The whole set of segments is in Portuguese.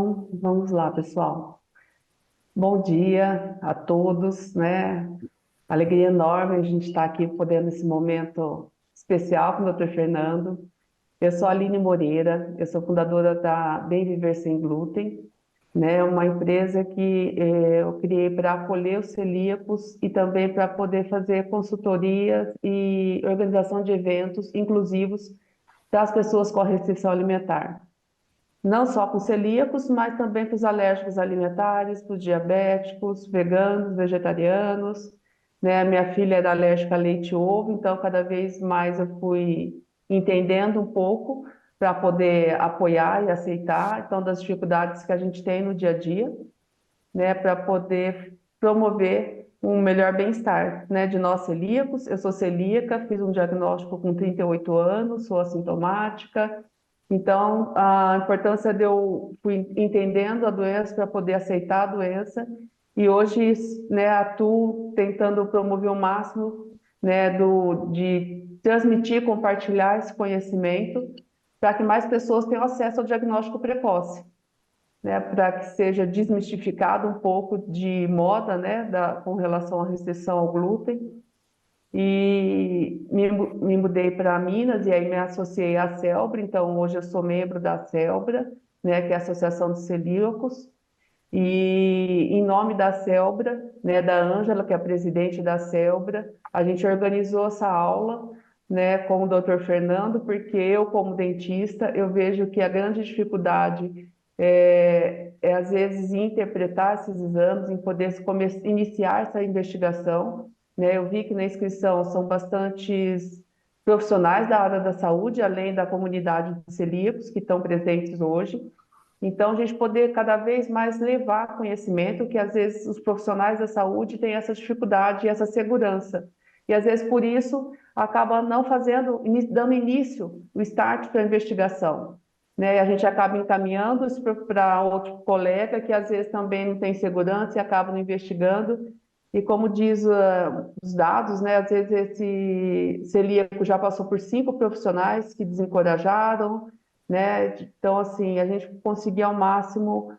Então, vamos lá, pessoal. Bom dia a todos, né? Alegria enorme a gente estar aqui podendo nesse momento especial com o Dr. Fernando. Eu sou a Aline Moreira, eu sou fundadora da Bem Viver Sem Glúten, né? Uma empresa que eu criei para acolher os celíacos e também para poder fazer consultorias e organização de eventos inclusivos para as pessoas com restrição alimentar. Não só para os celíacos, mas também para os alérgicos alimentares, para os diabéticos, veganos, vegetarianos, né? Minha filha era alérgica a leite e ovo, então cada vez mais eu fui entendendo um pouco para poder apoiar e aceitar, então das dificuldades que a gente tem no dia a dia, né? Para poder promover um melhor bem-estar, né? De nós celíacos. Eu sou celíaca, fiz um diagnóstico com 38 anos, sou assintomática. Então, a importância de eu fui entendendo a doença para poder aceitar a doença e hoje, né, atuo tentando promover o máximo, né, de transmitir, compartilhar esse conhecimento para que mais pessoas tenham acesso ao diagnóstico precoce, né, para que seja desmistificado um pouco de moda, né, com relação à restrição ao glúten. E me mudei para Minas e aí me associei à Celbra, então hoje eu sou membro da Celbra, né, que é a Associação de Celíacos, e em nome da Celbra, né, da Ângela, que é a presidente da Celbra, a gente organizou essa aula, né, com o Dr. Fernando, porque eu, como dentista, eu vejo que a grande dificuldade às vezes, interpretar esses exames, em poder iniciar essa investigação, né? Eu vi que na inscrição são bastantes profissionais da área da saúde, além da comunidade de celíacos que estão presentes hoje. Então, a gente poder cada vez mais levar conhecimento, que às vezes os profissionais da saúde têm essa dificuldade e essa segurança. E às vezes por isso acaba não fazendo, dando início, o start para a investigação. Né? E a gente acaba encaminhando isso para outro colega que às vezes também não tem segurança e acaba não investigando. E como diz os dados, né? Às vezes esse celíaco já passou por 5 profissionais que desencorajaram, né? Então, assim, a gente conseguir ao máximo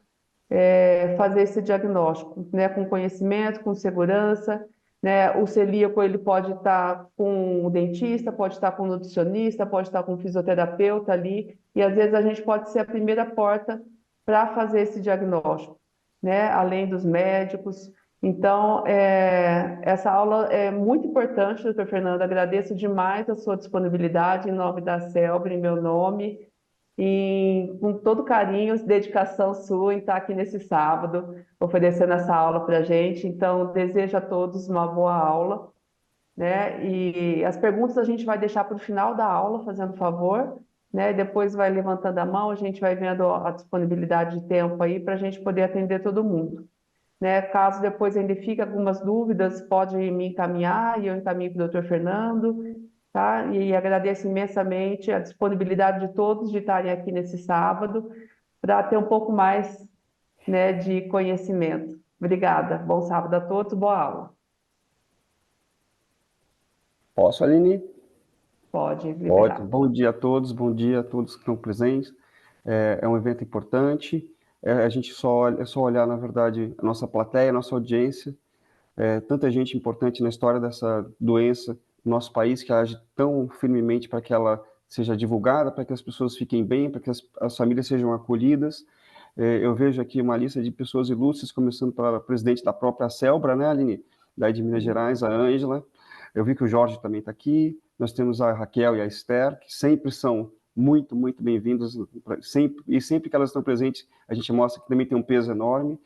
fazer esse diagnóstico, né? Com conhecimento, com segurança, né? O celíaco, ele pode estar com o dentista, pode estar com o nutricionista, pode estar com o fisioterapeuta ali, e às vezes a gente pode ser a primeira porta para fazer esse diagnóstico, né? Além dos médicos. Então, essa aula é muito importante, doutor Fernando. Agradeço demais a sua disponibilidade em nome da CELB, em meu nome, e com todo carinho, dedicação sua em estar aqui nesse sábado, oferecendo essa aula para a gente. Então, desejo a todos uma boa aula, né? E as perguntas a gente vai deixar para o final da aula, fazendo favor, né? Depois vai levantando a mão, a gente vai vendo a disponibilidade de tempo aí para a gente poder atender todo mundo. Né? Caso depois ainda fique algumas dúvidas, pode me encaminhar e eu encaminho para o doutor Fernando, tá? E agradeço imensamente a disponibilidade de todos de estarem aqui nesse sábado para ter um pouco mais, né, de conhecimento. Obrigada. Bom sábado a todos, boa aula. Posso, Aline? Pode Pode. liberar. Bom dia a todos que estão presentes. É um evento importante. A gente é só olhar, na verdade, a nossa plateia, a nossa audiência. Tanta gente importante na história dessa doença no nosso país que age tão firmemente para que ela seja divulgada, para que as pessoas fiquem bem, para que as famílias sejam acolhidas. Eu vejo aqui uma lista de pessoas ilustres, começando pela presidente da própria Celbra, né, Aline? Daí de Minas Gerais, a Ângela. Eu vi que o Jorge também está aqui. Nós temos a Raquel e a Esther, que sempre são muito, muito bem-vindos. E sempre que elas estão presentes, a gente mostra que também tem um peso enorme.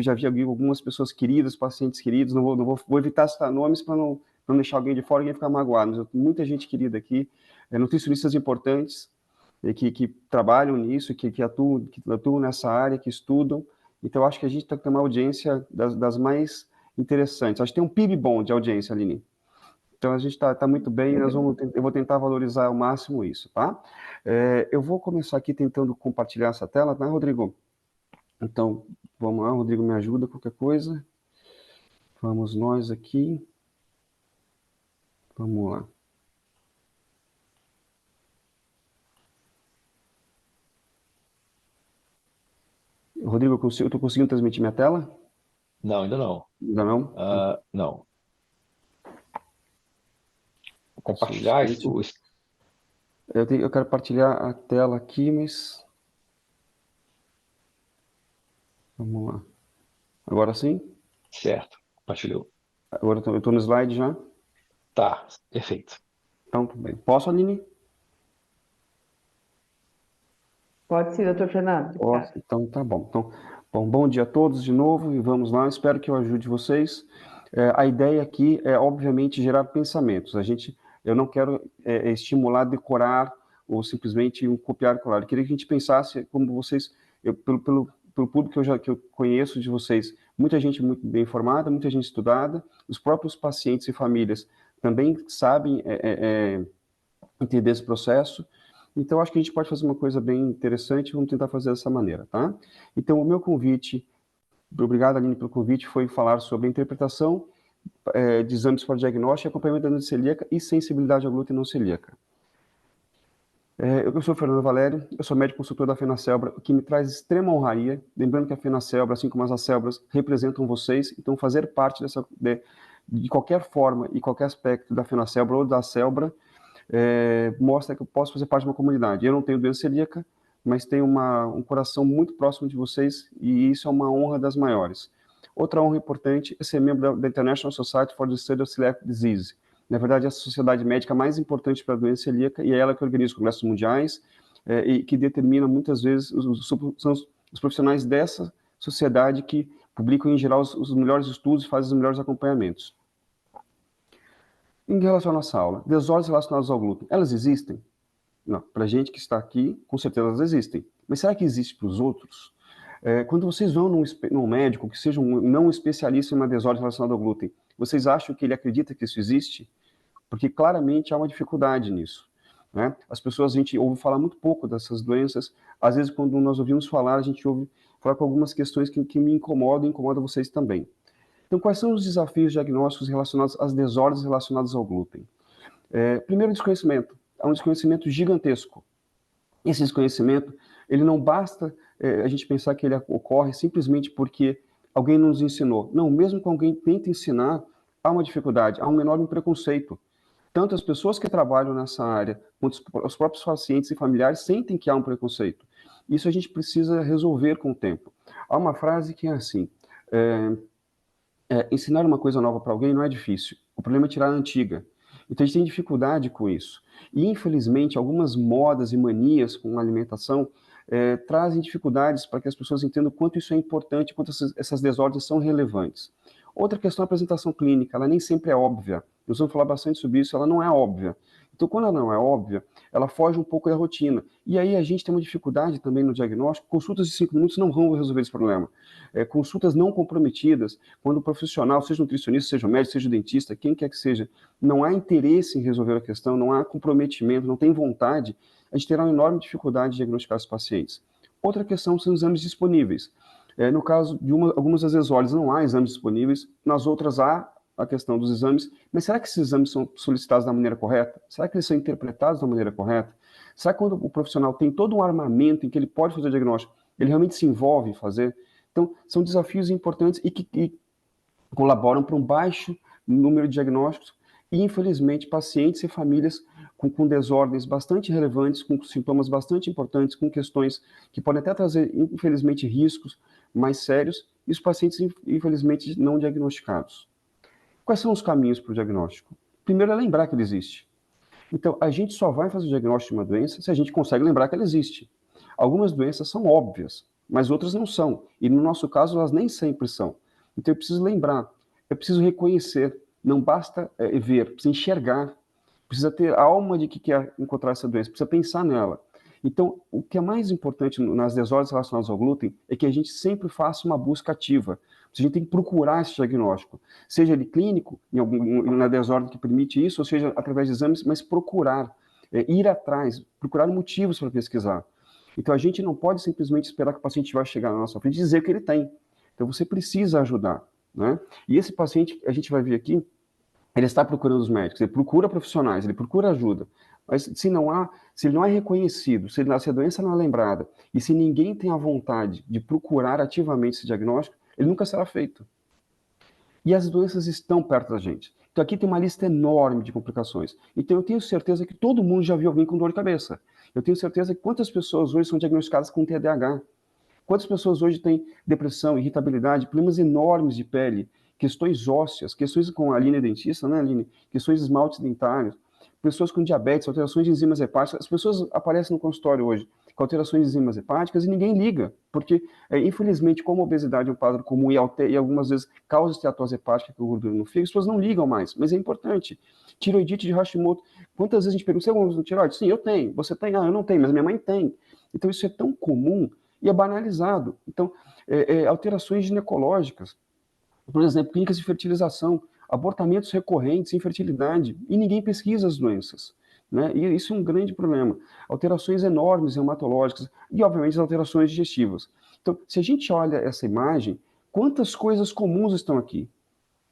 Já vi algumas pessoas queridas, pacientes queridos, vou evitar citar nomes para não deixar alguém de fora e ninguém ficar magoado, mas muita gente querida aqui, nutricionistas importantes, que trabalham nisso, que atuam nessa área, que estudam. Então, eu acho que a gente tem que ter uma audiência das mais interessantes. Acho que tem um PIB bom de audiência, Aline. Então, a gente está muito bem, eu vou tentar valorizar ao máximo isso, tá? Eu vou começar aqui tentando compartilhar essa tela, tá, Rodrigo? Então, vamos lá, Rodrigo, me ajuda, qualquer coisa. Vamos nós aqui. Vamos lá. Rodrigo, eu estou conseguindo transmitir minha tela? Não, ainda não. Ainda não? Não. Só um Compartilhar instante. Eu quero partilhar a tela aqui, mas... Vamos lá. Agora sim? Certo, compartilhou. Agora eu estou no slide já? Tá, perfeito. Então, tudo bem. Posso, Aline? Pode sim, doutor Fernando. Posso. Então, tá bom. Então, bom dia a todos de novo e vamos lá. Espero que eu ajude vocês. A ideia aqui é, obviamente, gerar pensamentos. Eu não quero estimular, decorar ou simplesmente um copiar e colar. Eu queria que a gente pensasse como vocês, pelo público que eu conheço de vocês, muita gente muito bem informada, muita gente estudada, os próprios pacientes e famílias também sabem entender esse processo. Então, acho que a gente pode fazer uma coisa bem interessante, vamos tentar fazer dessa maneira, tá? Então, o meu convite, obrigado, Aline, pelo convite, foi falar sobre a interpretação de exames para diagnóstico, acompanhamento da doença celíaca e sensibilidade ao glúten não celíaca. Eu sou Fernando Valério, eu sou médico consultor da FenaCelbra, o que me traz extrema honraria, lembrando que a FenaCelbra, assim como as Celbras, representam vocês, então fazer parte de qualquer forma e qualquer aspecto da FenaCelbra ou da Celbra, mostra que eu posso fazer parte de uma comunidade. Eu não tenho doença celíaca, mas tenho um coração muito próximo de vocês e isso é uma honra das maiores. Outra honra importante é ser membro da International Society for the Study of Celiac Disease. Na verdade, é a sociedade médica mais importante para a doença celíaca e é ela que organiza os congressos mundiais e que determina muitas vezes são os profissionais dessa sociedade que publicam em geral os melhores estudos e fazem os melhores acompanhamentos. Em relação à nossa aula, desordens relacionadas ao glúten, elas existem? Não, para a gente que está aqui, com certeza elas existem. Mas será que existe para os outros? Quando vocês vão num médico que seja um não especialista em uma desordem relacionada ao glúten, vocês acham que ele acredita que isso existe? Porque claramente há uma dificuldade nisso. Né? As pessoas, a gente ouve falar muito pouco dessas doenças. Às vezes, quando nós ouvimos falar, a gente ouve falar com algumas questões que me incomodam e incomodam vocês também. Então, quais são os desafios diagnósticos relacionados às desordens relacionadas ao glúten? Primeiro, desconhecimento. Há um desconhecimento gigantesco. Esse desconhecimento, ele não basta a gente pensar que ele ocorre simplesmente porque alguém nos ensinou. Não, mesmo que alguém tente ensinar, há uma dificuldade, há um enorme preconceito. Tanto as pessoas que trabalham nessa área, quanto os próprios pacientes e familiares sentem que há um preconceito. Isso a gente precisa resolver com o tempo. Há uma frase que é assim, ensinar uma coisa nova para alguém não é difícil, o problema é tirar a antiga. Então a gente tem dificuldade com isso. E infelizmente algumas modas e manias com a alimentação trazem dificuldades para que as pessoas entendam o quanto isso é importante, quanto essas desordens são relevantes. Outra questão é a apresentação clínica, ela nem sempre é óbvia. Nós vamos falar bastante sobre isso, ela não é óbvia. Então, quando ela não é óbvia, ela foge um pouco da rotina. E aí a gente tem uma dificuldade também no diagnóstico. Consultas de 5 minutos não vão resolver esse problema. Consultas não comprometidas, quando o profissional, seja nutricionista, seja médico, seja dentista, quem quer que seja, não há interesse em resolver a questão, não há comprometimento, não tem vontade, a gente terá uma enorme dificuldade de diagnosticar os pacientes. Outra questão são os exames disponíveis. No caso de algumas das desordens não há exames disponíveis, nas outras há a questão dos exames, mas será que esses exames são solicitados da maneira correta? Será que eles são interpretados da maneira correta? Será que quando o profissional tem todo um armamento em que ele pode fazer o diagnóstico, ele realmente se envolve em fazer? Então, são desafios importantes e que colaboram para um baixo número de diagnósticos e, infelizmente, pacientes e famílias com desordens bastante relevantes, com sintomas bastante importantes, com questões que podem até trazer, infelizmente, riscos mais sérios, e os pacientes, infelizmente, não diagnosticados. Quais são os caminhos para o diagnóstico? Primeiro é lembrar que ele existe. Então, a gente só vai fazer o diagnóstico de uma doença se a gente consegue lembrar que ela existe. Algumas doenças são óbvias, mas outras não são. E no nosso caso, elas nem sempre são. Então, eu preciso lembrar, eu preciso reconhecer. Não basta ver, precisa enxergar. Precisa ter a alma de que quer encontrar essa doença, precisa pensar nela. Então, o que é mais importante nas desordens relacionadas ao glúten é que a gente sempre faça uma busca ativa. A gente tem que procurar esse diagnóstico, seja ele clínico, na desordem que permite isso, ou seja, através de exames, mas procurar, ir atrás, procurar motivos para pesquisar. Então, a gente não pode simplesmente esperar que o paciente vai chegar na nossa frente e dizer que ele tem. Então, você precisa ajudar, né? E esse paciente, a gente vai ver aqui, ele está procurando os médicos, ele procura profissionais, ele procura ajuda, Mas se ele não é reconhecido, se a doença não é lembrada, e se ninguém tem a vontade de procurar ativamente esse diagnóstico, ele nunca será feito. E as doenças estão perto da gente. Então aqui tem uma lista enorme de complicações. Então eu tenho certeza que todo mundo já viu alguém com dor de cabeça. Eu tenho certeza que quantas pessoas hoje são diagnosticadas com TDAH? Quantas pessoas hoje têm depressão, irritabilidade, problemas enormes de pele, questões ósseas, questões com a Aline dentista, né, Aline? Questões de esmaltes dentários, pessoas com diabetes, alterações de enzimas hepáticas. As pessoas aparecem no consultório hoje com alterações de enzimas hepáticas e ninguém liga, porque, infelizmente, como a obesidade é um quadro comum e algumas vezes causa esteatose hepática, que é gordura no fígado, as pessoas não ligam mais, mas é importante. Tiroidite de Hashimoto. Quantas vezes a gente pergunta, você tem alguma tiroide? Sim, eu tenho. Você tem? Ah, eu não tenho, mas minha mãe tem. Então isso é tão comum e é banalizado. Então, alterações ginecológicas, por exemplo, clínicas de fertilização, abortamentos recorrentes, infertilidade, e ninguém pesquisa as doenças. Né? E isso é um grande problema. Alterações enormes reumatológicas e, obviamente, as alterações digestivas. Então, se a gente olha essa imagem, quantas coisas comuns estão aqui?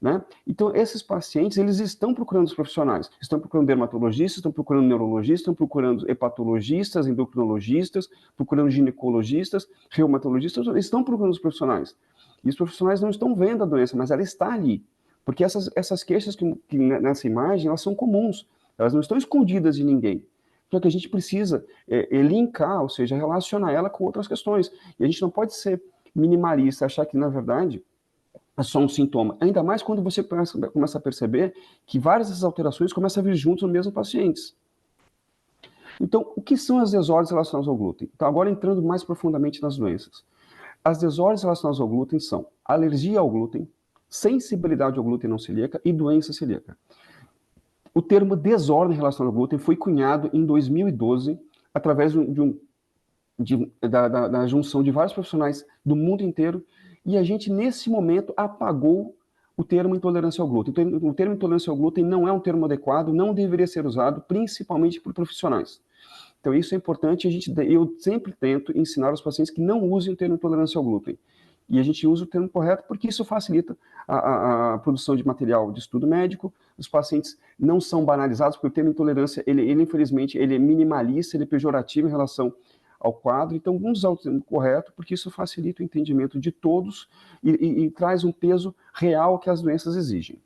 Né? Então, esses pacientes, eles estão procurando os profissionais, estão procurando dermatologistas, estão procurando neurologistas, estão procurando hepatologistas, endocrinologistas, procurando ginecologistas, reumatologistas, eles estão procurando os profissionais. E os profissionais não estão vendo a doença, mas ela está ali. Porque essas queixas que nessa imagem, elas são comuns, elas não estão escondidas de ninguém. Só que a gente precisa linkar, ou seja, relacionar ela com outras questões. E a gente não pode ser minimalista, achar que, na verdade, é só um sintoma. Ainda mais quando você começa a perceber que várias dessas alterações começam a vir juntos no mesmo paciente. Então, o que são as desordens relacionadas ao glúten? Então, agora entrando mais profundamente nas doenças. As desordens relacionadas ao glúten são alergia ao glúten, sensibilidade ao glúten não celíaca e doença celíaca. O termo desordem relacionada ao glúten foi cunhado em 2012 através da junção de vários profissionais do mundo inteiro, e a gente, nesse momento, apagou o termo intolerância ao glúten. Então, o termo intolerância ao glúten não é um termo adequado, não deveria ser usado, principalmente por profissionais. Então, isso é importante, eu sempre tento ensinar os pacientes que não usem o termo intolerância ao glúten. E a gente usa o termo correto porque isso facilita a produção de material de estudo médico, os pacientes não são banalizados, porque o termo intolerância, ele infelizmente, ele é minimalista, ele é pejorativo em relação ao quadro, então vamos usar o termo correto, porque isso facilita o entendimento de todos e traz um peso real que as doenças exigem.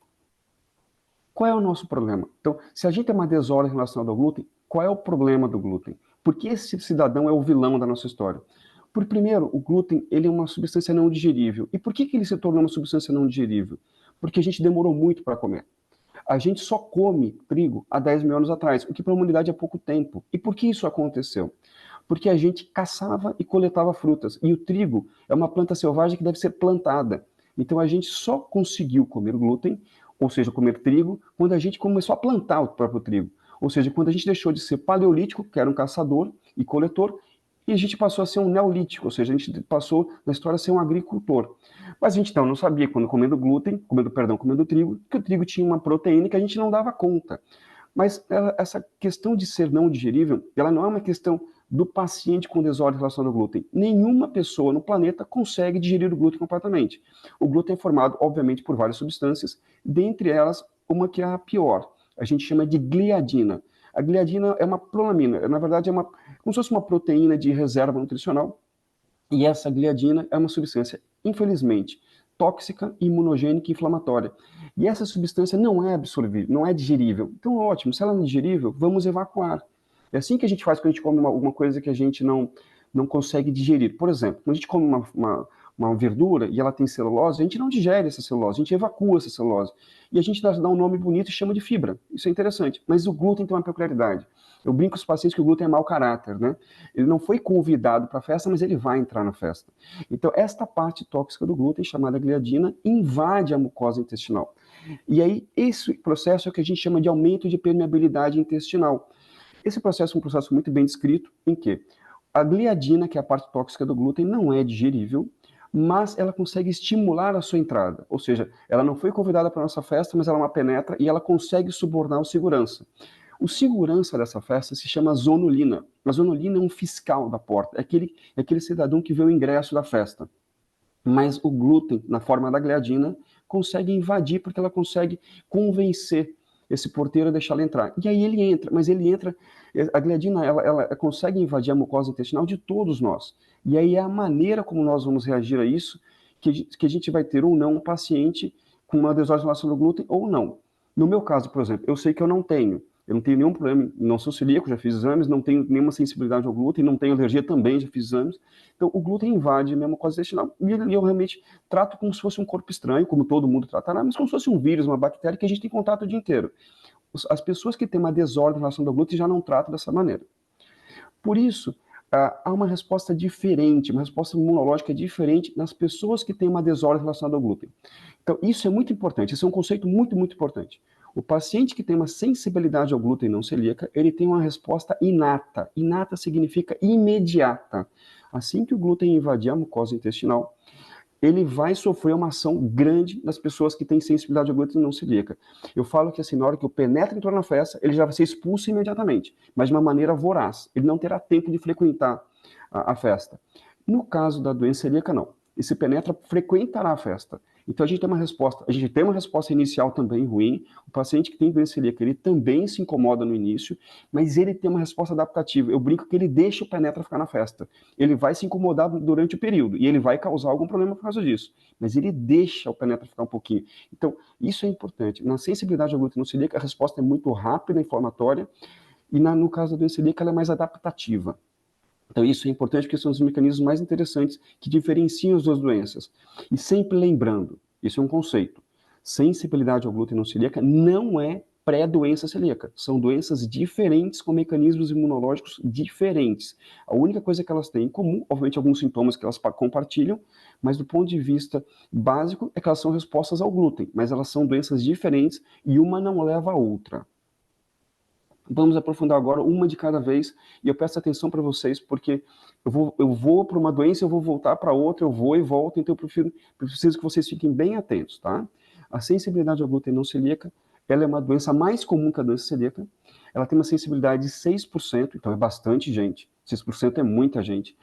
Qual é o nosso problema? Então, se a gente tem uma desordem relacionada ao glúten, qual é o problema do glúten? Por que esse cidadão é o vilão da nossa história? Por primeiro, o glúten ele é uma substância não digerível. E por que ele se tornou uma substância não digerível? Porque a gente demorou muito para comer. A gente só come trigo há 10 mil anos atrás, o que para a humanidade é pouco tempo. E por que isso aconteceu? Porque a gente caçava e coletava frutas. E o trigo é uma planta selvagem que deve ser plantada. Então a gente só conseguiu comer glúten, ou seja, comer trigo, quando a gente começou a plantar o próprio trigo. Ou seja, quando a gente deixou de ser paleolítico, que era um caçador e coletor, e a gente passou a ser um neolítico, ou seja, a gente passou na história a ser um agricultor. Mas a gente então não sabia, quando comendo trigo, que o trigo tinha uma proteína que a gente não dava conta. Mas essa questão de ser não digerível, ela não é uma questão do paciente com desordem relacionada ao glúten. Nenhuma pessoa no planeta consegue digerir o glúten completamente. O glúten é formado, obviamente, por várias substâncias, dentre elas, uma que é a pior. A gente chama de gliadina. A gliadina é uma prolamina, na verdade como se fosse uma proteína de reserva nutricional, e essa gliadina é uma substância, infelizmente, tóxica, imunogênica e inflamatória. E essa substância não é absorvível, não é digerível. Então, ótimo, se ela não é digerível, vamos evacuar. É assim que a gente faz quando a gente come alguma coisa que a gente não consegue digerir. Por exemplo, quando a gente come uma verdura e ela tem celulose, a gente não digere essa celulose, a gente evacua essa celulose. E a gente dá um nome bonito e chama de fibra. Isso é interessante. Mas o glúten tem uma peculiaridade. Eu brinco com os pacientes que o glúten é mau caráter, né? Ele não foi convidado para a festa, mas ele vai entrar na festa. Então, esta parte tóxica do glúten, chamada gliadina, invade a mucosa intestinal. E aí, esse processo é o que a gente chama de aumento de permeabilidade intestinal. Esse processo é um processo muito bem descrito, em que a gliadina, que é a parte tóxica do glúten, não é digerível, mas ela consegue estimular a sua entrada. Ou seja, ela não foi convidada para a nossa festa, mas ela é uma penetra e ela consegue subornar o segurança. O segurança dessa festa se chama zonulina. A zonulina é um fiscal da porta, é aquele cidadão que vê o ingresso da festa. Mas o glúten, na forma da gliadina, consegue invadir porque ela consegue convencer esse porteiro deixá-lo entrar. E aí ele entra, mas ele entra, a gliadina, ela consegue invadir a mucosa intestinal de todos nós. E aí é a maneira como nós vamos reagir a isso que a gente vai ter ou não um paciente com uma desordem em relação ao glúten ou não. No meu caso, por exemplo, eu sei que eu não tenho nenhum problema, não sou celíaco, já fiz exames, não tenho nenhuma sensibilidade ao glúten, não tenho alergia também, já fiz exames. Então, o glúten invade a minha mucosa intestinal e eu realmente trato como se fosse um corpo estranho, como todo mundo tratará, mas como se fosse um vírus, uma bactéria que a gente tem contato o dia inteiro. As pessoas que têm uma desordem em relação ao glúten já não tratam dessa maneira. Por isso, há uma resposta diferente, uma resposta imunológica diferente nas pessoas que têm uma desordem relacionada ao glúten. Então, isso é muito importante, esse é um conceito muito, muito importante. O paciente que tem uma sensibilidade ao glúten não celíaca, ele tem uma resposta inata. Inata significa imediata. Assim que o glúten invadir a mucosa intestinal, ele vai sofrer uma ação grande nas pessoas que têm sensibilidade ao glúten não celíaca. Eu falo que assim, na hora que o penetra entrou na festa, ele já vai ser expulso imediatamente, mas de uma maneira voraz. Ele não terá tempo de frequentar a festa. No caso da doença celíaca, não. Esse penetra frequentará a festa. Então a gente tem uma resposta inicial também ruim. O paciente que tem doença celíaca, ele também se incomoda no início, mas ele tem uma resposta adaptativa. Eu brinco que ele deixa o penetra ficar na festa. Ele vai se incomodar durante o período e ele vai causar algum problema por causa disso, mas ele deixa o penetra ficar um pouquinho. Então isso é importante. Na sensibilidade ao glúten não celíaca, a resposta é muito rápida, inflamatória, e no caso da doença celíaca, ela é mais adaptativa. Então isso é importante porque são os mecanismos mais interessantes que diferenciam as duas doenças. E sempre lembrando, isso é um conceito, sensibilidade ao glúten não celíaca não é pré-doença celíaca. São doenças diferentes com mecanismos imunológicos diferentes. A única coisa que elas têm em comum, obviamente alguns sintomas que elas compartilham, mas do ponto de vista básico é que elas são respostas ao glúten, mas elas são doenças diferentes e uma não leva a outra. Vamos aprofundar agora uma de cada vez, e eu peço atenção para vocês, porque eu vou para uma doença, eu vou voltar para outra, eu vou e volto, então eu preciso que vocês fiquem bem atentos, tá? A sensibilidade ao glúten não celíaca, ela é uma doença mais comum que a doença celíaca, ela tem uma sensibilidade de 6%, então é bastante gente, 6% é muita gente.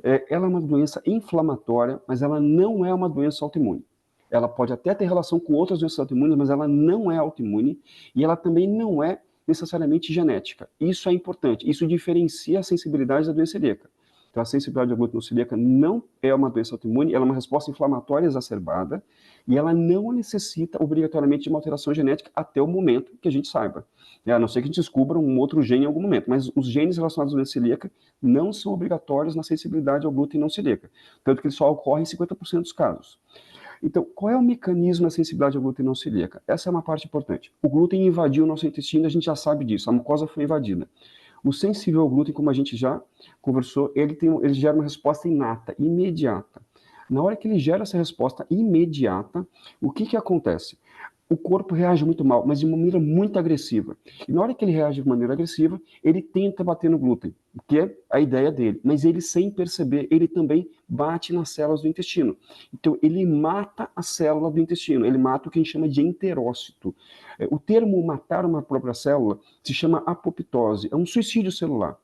Ela é uma doença inflamatória, mas ela não é uma doença autoimune. Ela pode até ter relação com outras doenças autoimunes, mas ela não é autoimune, e ela também não é necessariamente genética. Isso é importante, isso diferencia a sensibilidade da doença celíaca. Então, a sensibilidade à glúten celíaca não é uma doença autoimune, ela é uma resposta inflamatória exacerbada e ela não necessita obrigatoriamente de uma alteração genética até o momento que a gente saiba. A não ser que a gente descubra um outro gene em algum momento, mas os genes relacionados à doença celíaca não são obrigatórios na sensibilidade ao glúten não celíaca, tanto que ele só ocorre em 50% dos casos. Então, qual é o mecanismo da sensibilidade ao glúten não celíaca? Essa é uma parte importante. O glúten invadiu o nosso intestino, a gente já sabe disso, a mucosa foi invadida. O sensível ao glúten, como a gente já conversou, ele gera uma resposta inata, imediata. Na hora que ele gera essa resposta imediata, o que acontece? O corpo reage muito mal, mas de uma maneira muito agressiva. E na hora que ele reage de maneira agressiva, ele tenta bater no glúten, que é a ideia dele. Mas ele, sem perceber, ele também bate nas células do intestino. Então, ele mata a célula do intestino, ele mata o que a gente chama de enterócito. O termo matar uma própria célula se chama apoptose, é um suicídio celular.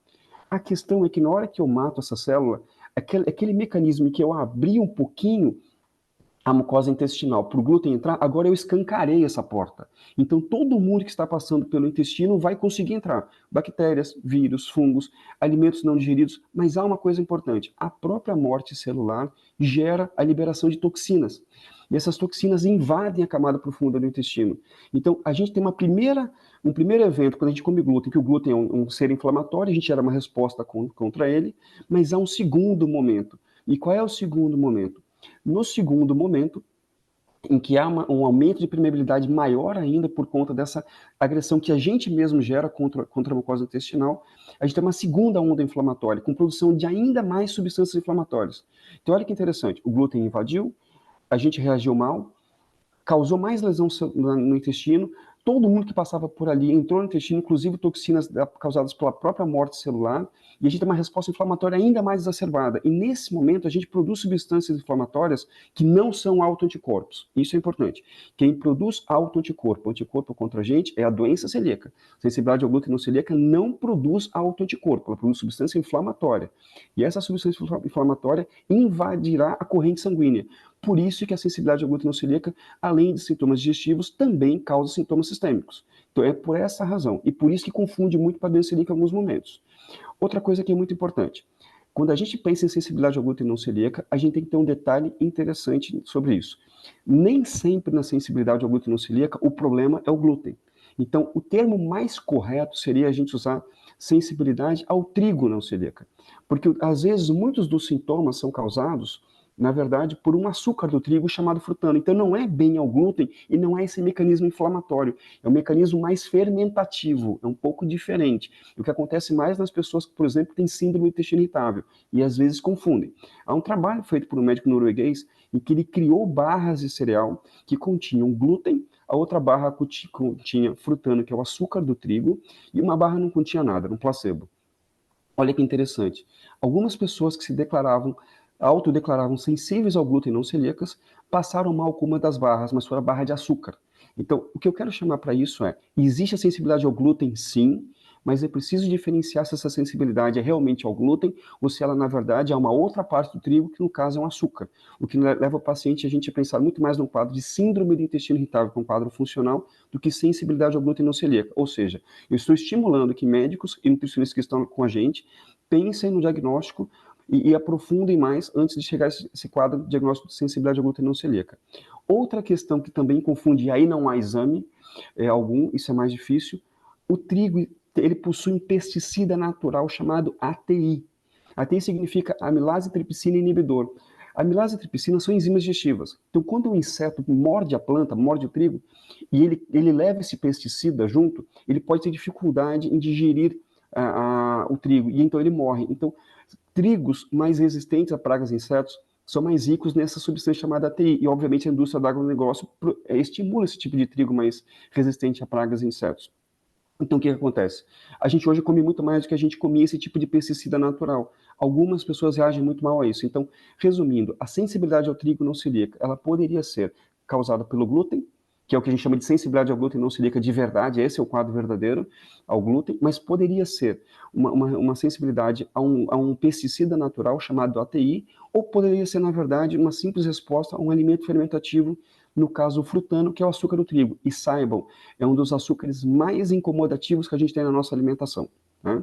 A questão é que na hora que eu mato essa célula, aquele mecanismo que eu abri um pouquinho a mucosa intestinal para o glúten entrar, agora eu escancarei essa porta. Então todo mundo que está passando pelo intestino vai conseguir entrar. Bactérias, vírus, fungos, alimentos não digeridos, mas há uma coisa importante, a própria morte celular gera a liberação de toxinas. E essas toxinas invadem a camada profunda do intestino. Então a gente tem um primeiro evento, quando a gente come glúten, que o glúten é um ser inflamatório, a gente gera uma resposta contra ele, mas há um segundo momento. E qual é o segundo momento? No segundo momento, em que há um aumento de permeabilidade maior ainda por conta dessa agressão que a gente mesmo gera contra a mucosa intestinal, a gente tem uma segunda onda inflamatória, com produção de ainda mais substâncias inflamatórias. Então, olha que interessante, o glúten invadiu, a gente reagiu mal, causou mais lesão no intestino, todo mundo que passava por ali entrou no intestino, inclusive toxinas causadas pela própria morte celular, e a gente tem uma resposta inflamatória ainda mais exacerbada. E nesse momento a gente produz substâncias inflamatórias que não são autoanticorpos. Isso é importante. Quem produz autoanticorpo, anticorpo contra a gente, é a doença celíaca. A sensibilidade ao glúten não celíaca não produz autoanticorpo, ela produz substância inflamatória. E essa substância inflamatória invadirá a corrente sanguínea. Por isso que a sensibilidade ao glúten não celíaca, além de sintomas digestivos, também causa sintomas sistêmicos. Então é por essa razão, e por isso que confunde muito para a doença celíaca em alguns momentos. Outra coisa que é muito importante, quando a gente pensa em sensibilidade ao glúten não celíaca, a gente tem que ter um detalhe interessante sobre isso. Nem sempre na sensibilidade ao glúten não celíaca o problema é o glúten. Então, o termo mais correto seria a gente usar sensibilidade ao trigo não celíaca. Porque, às vezes, muitos dos sintomas são causados, na verdade, por um açúcar do trigo chamado frutano. Então, não é bem ao glúten e não é esse mecanismo inflamatório. É um mecanismo mais fermentativo, é um pouco diferente. O que acontece mais nas pessoas que, por exemplo, têm síndrome do intestino irritável e, às vezes, confundem. Há um trabalho feito por um médico norueguês em que ele criou barras de cereal que continham glúten, a outra barra continha frutano, que é o açúcar do trigo, e uma barra não continha nada, era um placebo. Olha que interessante. Algumas pessoas que se autodeclaravam sensíveis ao glúten não celíacas, passaram mal com uma das barras, mas foi a barra de açúcar. Então, o que eu quero chamar para isso é, existe a sensibilidade ao glúten, sim, mas é preciso diferenciar se essa sensibilidade é realmente ao glúten ou se ela, na verdade, é uma outra parte do trigo, que no caso é um açúcar. O que leva o paciente a gente a pensar muito mais num quadro de síndrome do intestino irritável, que é um quadro funcional, do que sensibilidade ao glúten não celíaco. Ou seja, eu estou estimulando que médicos e nutricionistas que estão com a gente pensem no diagnóstico e aprofundem mais antes de chegar a esse quadro de diagnóstico de sensibilidade ao glúten não celíaca. Outra questão que também confunde, e aí não há exame algum, isso é mais difícil, o trigo ele possui um pesticida natural chamado ATI. ATI significa amilase tripsina inibidor. Amilase e tripsina são enzimas digestivas. Então, quando um inseto morde a planta, morde o trigo, e ele leva esse pesticida junto, ele pode ter dificuldade em digerir o trigo, e então ele morre. Então, trigos mais resistentes a pragas e insetos são mais ricos nessa substância chamada ATI, e obviamente a indústria do agronegócio estimula esse tipo de trigo mais resistente a pragas e insetos. Então, o que acontece? A gente hoje come muito mais do que a gente comia esse tipo de pesticida natural. Algumas pessoas reagem muito mal a isso. Então, resumindo, a sensibilidade ao trigo não celíaca, ela poderia ser causada pelo glúten, que é o que a gente chama de sensibilidade ao glúten não celíaca de verdade, esse é o quadro verdadeiro ao glúten, mas poderia ser uma sensibilidade a um pesticida natural chamado ATI, ou poderia ser, na verdade, uma simples resposta a um alimento fermentativo, no caso o frutano, que é o açúcar do trigo. E saibam, é um dos açúcares mais incomodativos que a gente tem na nossa alimentação, né?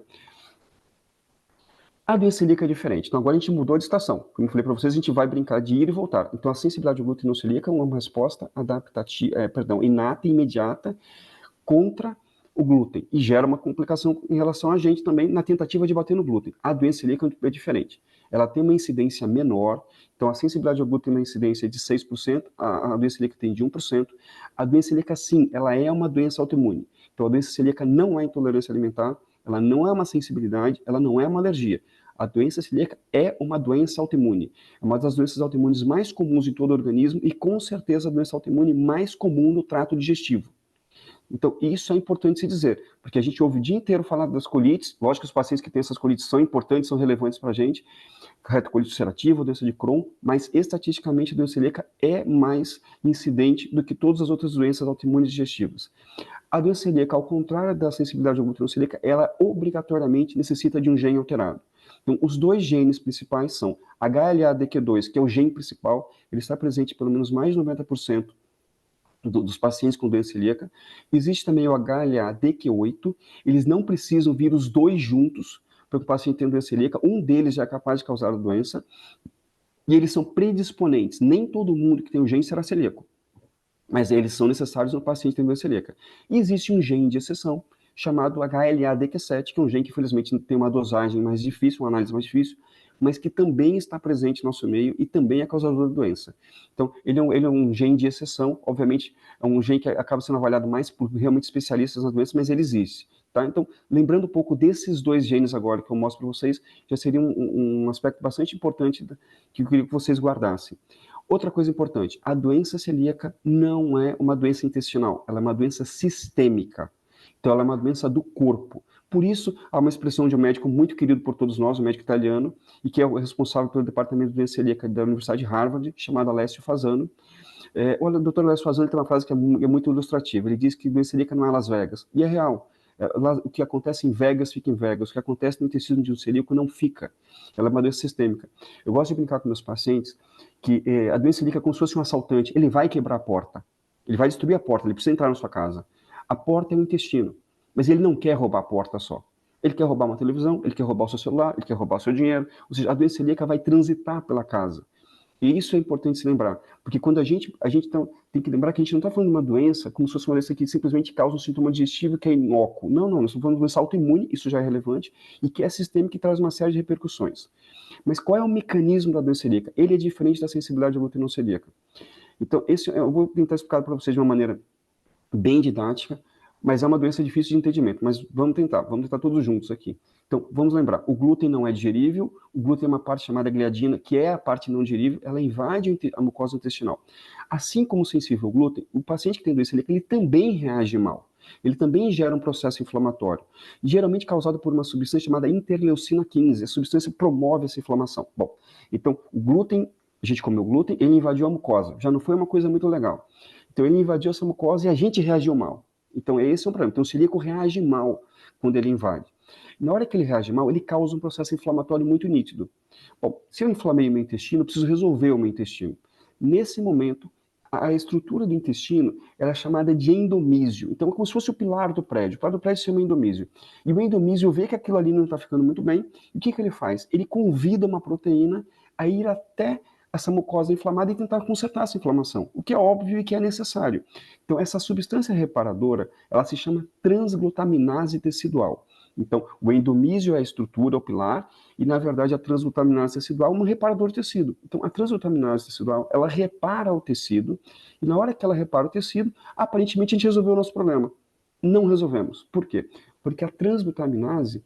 A doença celíaca é diferente. Então agora a gente mudou de estação. Como eu falei para vocês, a gente vai brincar de ir e voltar. Então a sensibilidade ao glúten não celíaca é uma resposta inata e imediata contra o glúten e gera uma complicação em relação a gente também na tentativa de bater no glúten. A doença celíaca é diferente. Ela tem uma incidência menor, então a sensibilidade ao glúten tem uma incidência de 6%, a doença celíaca tem de 1%. A doença celíaca, sim, ela é uma doença autoimune. Então a doença celíaca não é intolerância alimentar, ela não é uma sensibilidade, ela não é uma alergia. A doença celíaca é uma doença autoimune. É uma das doenças autoimunes mais comuns em todo o organismo e, com certeza, a doença autoimune mais comum no trato digestivo. Então, isso é importante se dizer, porque a gente ouve o dia inteiro falar das colites, lógico que os pacientes que têm essas colites são importantes, são relevantes para a gente, retocolite ulcerativa, doença de Crohn, mas estatisticamente a doença celíaca é mais incidente do que todas as outras doenças autoimunes digestivas. A doença celíaca, ao contrário da sensibilidade ao glúten não celíaca, ela obrigatoriamente necessita de um gene alterado. Então, os dois genes principais são HLA-DQ2, que é o gene principal, ele está presente em pelo menos mais de 90% dos pacientes com doença celíaca. Existe também o HLA-DQ8, eles não precisam vir os dois juntos para o paciente ter doença celíaca, um deles já é capaz de causar a doença, e eles são predisponentes. Nem todo mundo que tem o gene será celíaco, mas eles são necessários no paciente que tem doença celíaca. E existe um gene de exceção, chamado HLA-DQ7, que é um gene que, infelizmente, tem uma dosagem mais difícil, uma análise mais difícil, mas que também está presente no nosso meio e também é causador da doença. Então, ele é um gene de exceção, obviamente, é um gene que acaba sendo avaliado mais por realmente especialistas na doença, mas ele existe. Tá? Então, lembrando um pouco desses dois genes agora que eu mostro para vocês, já seria um aspecto bastante importante que eu queria que vocês guardassem. Outra coisa importante, a doença celíaca não é uma doença intestinal, ela é uma doença sistêmica. Então, ela é uma doença do corpo. Por isso, há uma expressão de um médico muito querido por todos nós, um médico italiano, e que é o responsável pelo departamento de doença celíaca da Universidade de Harvard, chamado Alessio Fasano. O Dr. Alessio Fasano tem uma frase que é muito ilustrativa. Ele diz que doença celíaca não é Las Vegas. E é real. O que acontece em Vegas fica em Vegas. O que acontece no intestino de um celíaco não fica. Ela é uma doença sistêmica. Eu gosto de brincar com meus pacientes que a doença celíaca é como se fosse um assaltante. Ele vai quebrar a porta. Ele vai destruir a porta. Ele precisa entrar na sua casa. A porta é o intestino, mas ele não quer roubar a porta só. Ele quer roubar uma televisão, ele quer roubar o seu celular, ele quer roubar o seu dinheiro. Ou seja, a doença celíaca vai transitar pela casa. E isso é importante se lembrar, porque quando a gente tem que lembrar que a gente não está falando de uma doença como se fosse uma doença que simplesmente causa um sintoma digestivo que é inócuo. Não, nós estamos falando de uma doença autoimune, isso já é relevante, e que é sistêmica e traz uma série de repercussões. Mas qual é o mecanismo da doença celíaca? Ele é diferente da sensibilidade à glúten não celíaca. Então, eu vou tentar explicar para vocês de uma maneira bem didática, mas é uma doença difícil de entendimento. Mas vamos tentar todos juntos aqui. Então, vamos lembrar, o glúten não é digerível, o glúten é uma parte chamada gliadina, que é a parte não digerível, ela invade a mucosa intestinal. Assim como o sensível ao glúten, o paciente que tem doença celíaca, ele também reage mal. Ele também gera um processo inflamatório, geralmente causado por uma substância chamada interleucina 15. A substância promove essa inflamação. Bom, então, o glúten, a gente comeu glúten, ele invadiu a mucosa. Já não foi uma coisa muito legal. Então, ele invadiu essa mucosa e a gente reagiu mal. Então, esse é um problema. Então, o celíaco reage mal quando ele invade. Na hora que ele reage mal, ele causa um processo inflamatório muito nítido. Bom, se eu inflamei o meu intestino, eu preciso resolver o meu intestino. Nesse momento, a estrutura do intestino ela é chamada de endomísio. Então, é como se fosse o pilar do prédio. O pilar do prédio se chama endomísio. E o endomísio vê que aquilo ali não está ficando muito bem. E o que ele faz? Ele convida uma proteína a ir até essa mucosa inflamada e tentar consertar essa inflamação, o que é óbvio e que é necessário. Então, essa substância reparadora, ela se chama transglutaminase tecidual. Então, o endomísio é a estrutura, o pilar, e, na verdade, a transglutaminase tecidual é um reparador de tecido. Então, a transglutaminase tecidual, ela repara o tecido, e na hora que ela repara o tecido, aparentemente a gente resolveu o nosso problema. Não resolvemos. Por quê? Porque a transglutaminase,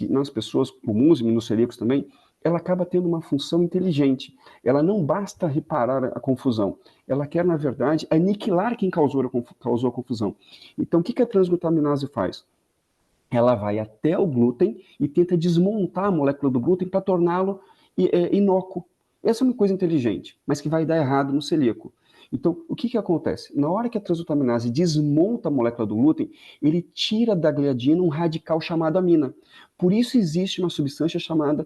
nas pessoas comuns e nos celíacos também, ela acaba tendo uma função inteligente. Ela não basta reparar a confusão. Ela quer, na verdade, aniquilar quem causou a confusão. Então, o que a transglutaminase faz? Ela vai até o glúten e tenta desmontar a molécula do glúten para torná-lo inócuo. Essa é uma coisa inteligente, mas que vai dar errado no celíaco. Então, o que acontece? Na hora que a transglutaminase desmonta a molécula do glúten, ele tira da gliadina um radical chamado amina. Por isso existe uma substância chamada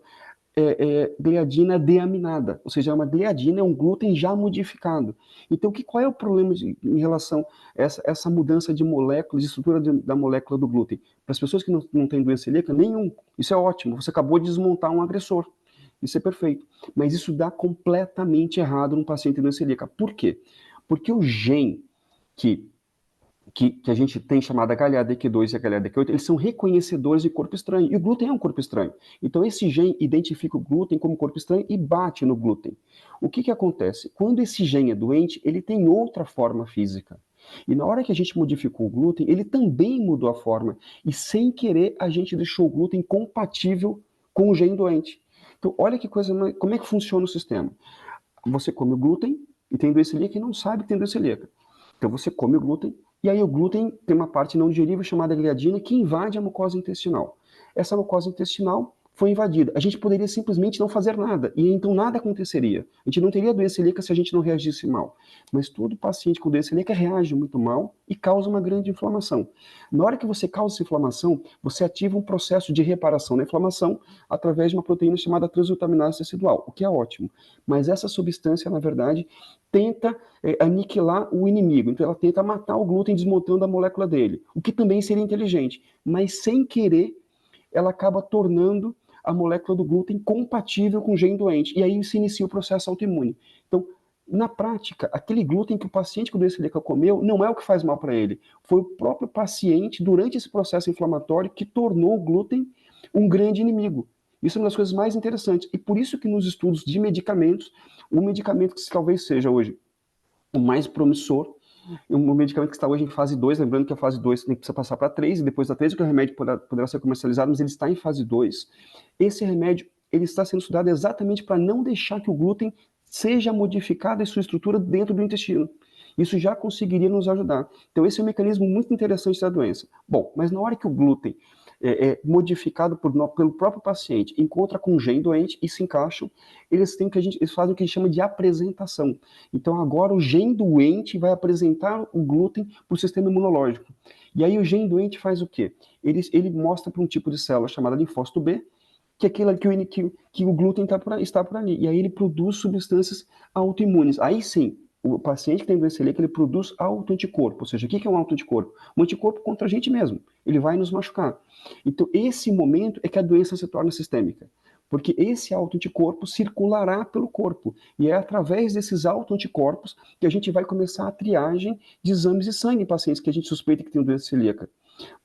gliadina deaminada, ou seja, uma gliadina é um glúten já modificado. Então, qual é o problema em relação a essa mudança de moléculas, de estrutura da molécula do glúten? Para as pessoas que não têm doença celíaca, nenhum. Isso é ótimo, você acabou de desmontar um agressor. Isso é perfeito. Mas isso dá completamente errado num paciente de doença celíaca. Por quê? Porque o gene que a gente tem chamada HLA-DQ2 e HLA-DQ8, eles são reconhecedores de corpo estranho. E o glúten é um corpo estranho. Então, esse gene identifica o glúten como corpo estranho e bate no glúten. O que acontece? Quando esse gene é doente, ele tem outra forma física. E na hora que a gente modificou o glúten, ele também mudou a forma. E, sem querer, a gente deixou o glúten compatível com o gene doente. Então, olha que coisa, como é que funciona o sistema. Você come o glúten e tem doença celíaca e não sabe que tem doença celíaca. Então, você come o glúten, e aí o glúten tem uma parte não digerível chamada gliadina que invade a mucosa intestinal. Essa mucosa intestinal foi invadida. A gente poderia simplesmente não fazer nada, e então nada aconteceria. A gente não teria doença celíaca se a gente não reagisse mal. Mas todo paciente com doença celíaca reage muito mal e causa uma grande inflamação. Na hora que você causa essa inflamação, você ativa um processo de reparação da inflamação através de uma proteína chamada transglutaminase tecidual, o que é ótimo. Mas essa substância, na verdade, tenta aniquilar o inimigo. Então ela tenta matar o glúten desmontando a molécula dele, o que também seria inteligente. Mas sem querer, ela acaba tornando a molécula do glúten compatível com o gene doente. E aí se inicia o processo autoimune. Então, na prática, aquele glúten que o paciente com doença celíaca comeu não é o que faz mal para ele. Foi o próprio paciente, durante esse processo inflamatório, que tornou o glúten um grande inimigo. Isso é uma das coisas mais interessantes. E por isso que nos estudos de medicamentos, o medicamento que talvez seja hoje o mais promissor, um medicamento que está hoje em fase 2, lembrando que a fase 2 precisa passar para 3, e depois da 3 que o remédio poderá ser comercializado, mas ele está em fase 2. Esse remédio ele está sendo estudado exatamente para não deixar que o glúten seja modificado em sua estrutura dentro do intestino. Isso já conseguiria nos ajudar. Então esse é um mecanismo muito interessante da doença. Bom, mas na hora que o glúten modificado pelo próprio paciente, encontra com um gene doente e se encaixam, eles fazem o que a gente chama de apresentação. Então agora o gene doente vai apresentar o glúten para o sistema imunológico. E aí o gene doente faz o quê? Ele mostra para um tipo de célula chamada linfócito B, que é aquilo que o glúten está por ali. E aí ele produz substâncias autoimunes. Aí sim, o paciente que tem doença celíaca, ele produz autoanticorpo. Ou seja, o que é um autoanticorpo? Um anticorpo contra a gente mesmo. Ele vai nos machucar. Então, esse momento é que a doença se torna sistêmica. Porque esse autoanticorpo circulará pelo corpo. E é através desses autoanticorpos que a gente vai começar a triagem de exames de sangue em pacientes que a gente suspeita que tem doença celíaca.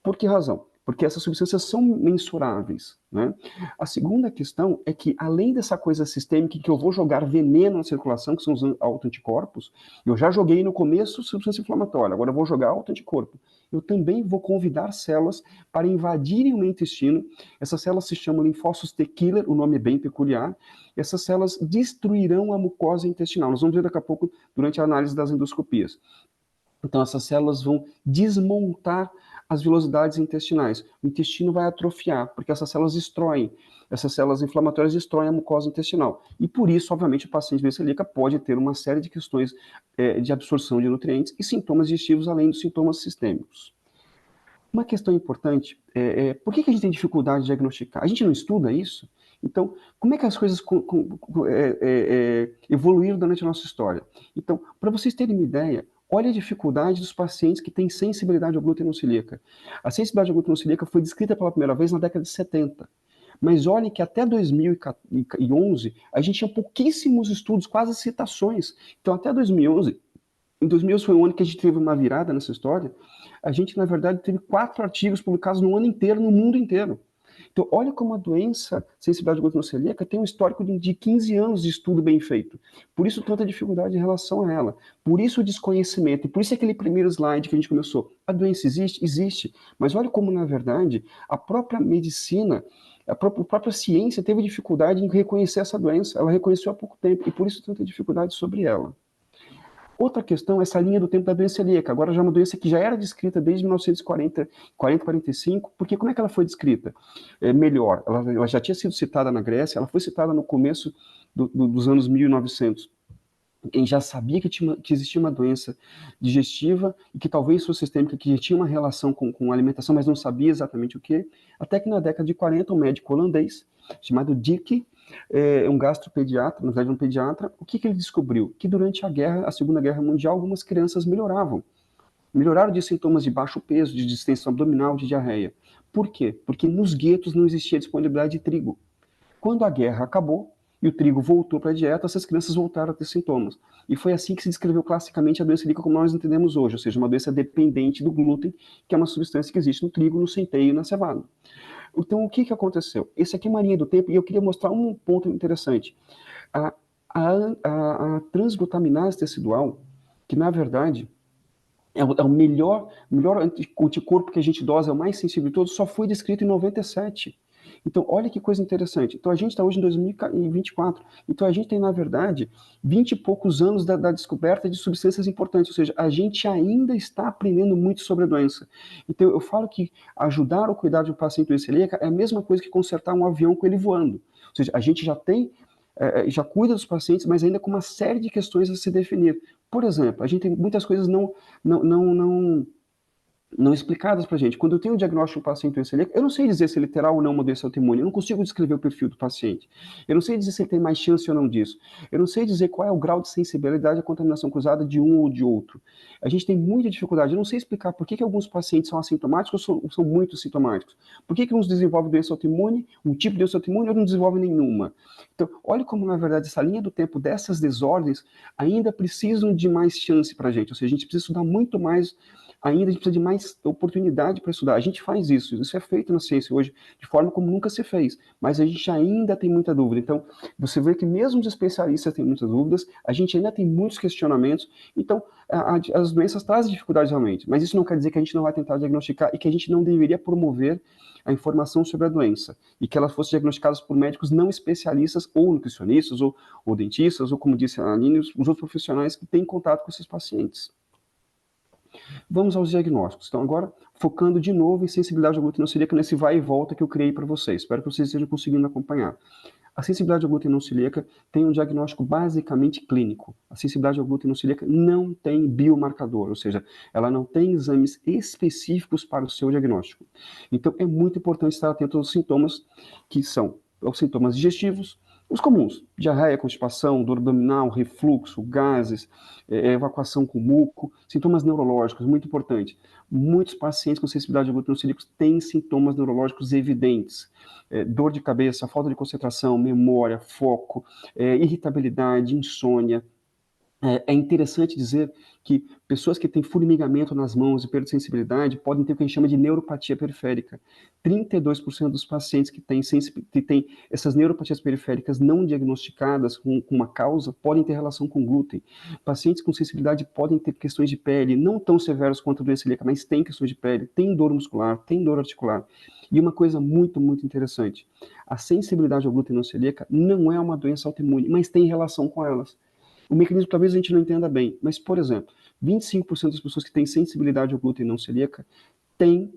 Por que razão? Porque essas substâncias são mensuráveis, né? A segunda questão é que, além dessa coisa sistêmica, que eu vou jogar veneno na circulação, que são os autoanticorpos, eu já joguei no começo substância inflamatória, agora eu vou jogar autoanticorpo. Eu também vou convidar células para invadirem o meu intestino. Essas células se chamam linfócitos T-killer, o nome é bem peculiar. Essas células destruirão a mucosa intestinal. Nós vamos ver daqui a pouco, durante a análise das endoscopias. Então, essas células vão desmontar as velocidades intestinais. O intestino vai atrofiar, porque essas células destroem, essas células inflamatórias destroem a mucosa intestinal. E por isso, obviamente, o paciente de doença celíaca pode ter uma série de questões de absorção de nutrientes e sintomas digestivos, além dos sintomas sistêmicos. Uma questão importante por que a gente tem dificuldade de diagnosticar? A gente não estuda isso? Então, como é que as coisas evoluíram durante a nossa história? Então, para vocês terem uma ideia, olha a dificuldade dos pacientes que têm sensibilidade ao glúten não celíaca. A sensibilidade ao glúten não celíaca foi descrita pela primeira vez na década de 70. Mas olhe que até 2011 a gente tinha pouquíssimos estudos, quase citações. Então, até 2011, em 2011 foi o ano que a gente teve uma virada nessa história, a gente, na verdade, teve 4 artigos publicados no ano inteiro, no mundo inteiro. Então, olha como a doença sensibilidade ao glúten não celíaca tem um histórico de 15 anos de estudo bem feito. Por isso, tanta dificuldade em relação a ela. Por isso, o desconhecimento. E por isso, aquele primeiro slide que a gente começou. A doença existe? Existe. Mas olha como, na verdade, a própria medicina, a própria ciência teve dificuldade em reconhecer essa doença. Ela reconheceu há pouco tempo. E por isso, tanta dificuldade sobre ela. Outra questão é essa linha do tempo da doença celíaca. Agora já é uma doença que já era descrita desde 1940, 45, porque como é que ela foi descrita? Melhor, ela já tinha sido citada na Grécia, ela foi citada no começo dos anos 1900. Quem já sabia que existia uma doença digestiva e que talvez fosse sistêmica, que já tinha uma relação com a alimentação, mas não sabia exatamente o que, até que na década de 40, um médico holandês, chamado Dick, um gastropediatra, na verdade um pediatra, o que ele descobriu? Que durante a Segunda Guerra Mundial, algumas crianças melhoraram de sintomas de baixo peso, de distensão abdominal, de diarreia. Por quê? Porque nos guetos não existia disponibilidade de trigo. Quando a guerra acabou e o trigo voltou para a dieta, essas crianças voltaram a ter sintomas. E foi assim que se descreveu classicamente a doença celíaca como nós entendemos hoje, ou seja, uma doença dependente do glúten, que é uma substância que existe no trigo, no centeio e na cevada. Então, o que aconteceu? Esse aqui é uma linha do tempo e eu queria mostrar um ponto interessante. A transglutaminase tecidual, que na verdade é o melhor anticorpo que a gente dosa, é o mais sensível de todos, só foi descrito em 97. Então, olha que coisa interessante. Então, a gente está hoje em 2024. Então, a gente tem, na verdade, 20 e poucos anos da descoberta de substâncias importantes. Ou seja, a gente ainda está aprendendo muito sobre a doença. Então, eu falo que ajudar ou cuidar de um paciente doença celíaca é a mesma coisa que consertar um avião com ele voando. Ou seja, a gente já cuida dos pacientes, mas ainda com uma série de questões a se definir. Por exemplo, a gente tem muitas coisas não explicadas pra gente. Quando eu tenho um diagnóstico de um paciente doença celíaca, eu não sei dizer se ele terá ou não uma doença autoimune, eu não consigo descrever o perfil do paciente. Eu não sei dizer se ele tem mais chance ou não disso. Eu não sei dizer qual é o grau de sensibilidade à contaminação cruzada de um ou de outro. A gente tem muita dificuldade. Eu não sei explicar por que alguns pacientes são assintomáticos ou são muito sintomáticos. Por que uns desenvolvem doença autoimune, um tipo de doença autoimune, ou não desenvolvem nenhuma. Então, olha como, na verdade, essa linha do tempo dessas desordens ainda precisam de mais chance pra gente. Ou seja, a gente precisa estudar muito mais. Ainda a gente precisa de mais oportunidade para estudar. A gente faz isso é feito na ciência hoje de forma como nunca se fez, mas a gente ainda tem muita dúvida. Então, você vê que mesmo os especialistas têm muitas dúvidas, a gente ainda tem muitos questionamentos, então as doenças trazem dificuldades realmente, mas isso não quer dizer que a gente não vai tentar diagnosticar e que a gente não deveria promover a informação sobre a doença e que elas fossem diagnosticadas por médicos não especialistas ou nutricionistas ou dentistas ou, como disse a Aline, os outros profissionais que têm contato com esses pacientes. Vamos aos diagnósticos. Então, agora, focando de novo em sensibilidade ao glúten não celíaca, nesse vai e volta que eu criei para vocês. Espero que vocês estejam conseguindo acompanhar. A sensibilidade ao glúten não celíaca tem um diagnóstico basicamente clínico. A sensibilidade ao glúten não celíaca não tem biomarcador, ou seja, ela não tem exames específicos para o seu diagnóstico. Então, é muito importante estar atento aos sintomas que são os sintomas digestivos, Os comuns, diarreia, constipação, dor abdominal, refluxo, gases, evacuação com muco, sintomas neurológicos, muito importante. Muitos pacientes com sensibilidade a glúten celíacos têm sintomas neurológicos evidentes. Dor de cabeça, falta de concentração, memória, foco, irritabilidade, insônia. É interessante dizer que pessoas que têm formigamento nas mãos e perda de sensibilidade podem ter o que a gente chama de neuropatia periférica. 32% dos pacientes que têm essas neuropatias periféricas não diagnosticadas com uma causa podem ter relação com glúten. Pacientes com sensibilidade podem ter questões de pele, não tão severas quanto a doença celíaca, mas têm questões de pele, têm dor muscular, têm dor articular. E uma coisa muito, muito interessante, a sensibilidade ao glúten não celíaca não é uma doença autoimune, mas tem relação com elas. O mecanismo talvez a gente não entenda bem, mas, por exemplo, 25% das pessoas que têm sensibilidade ao glúten não celíaca têm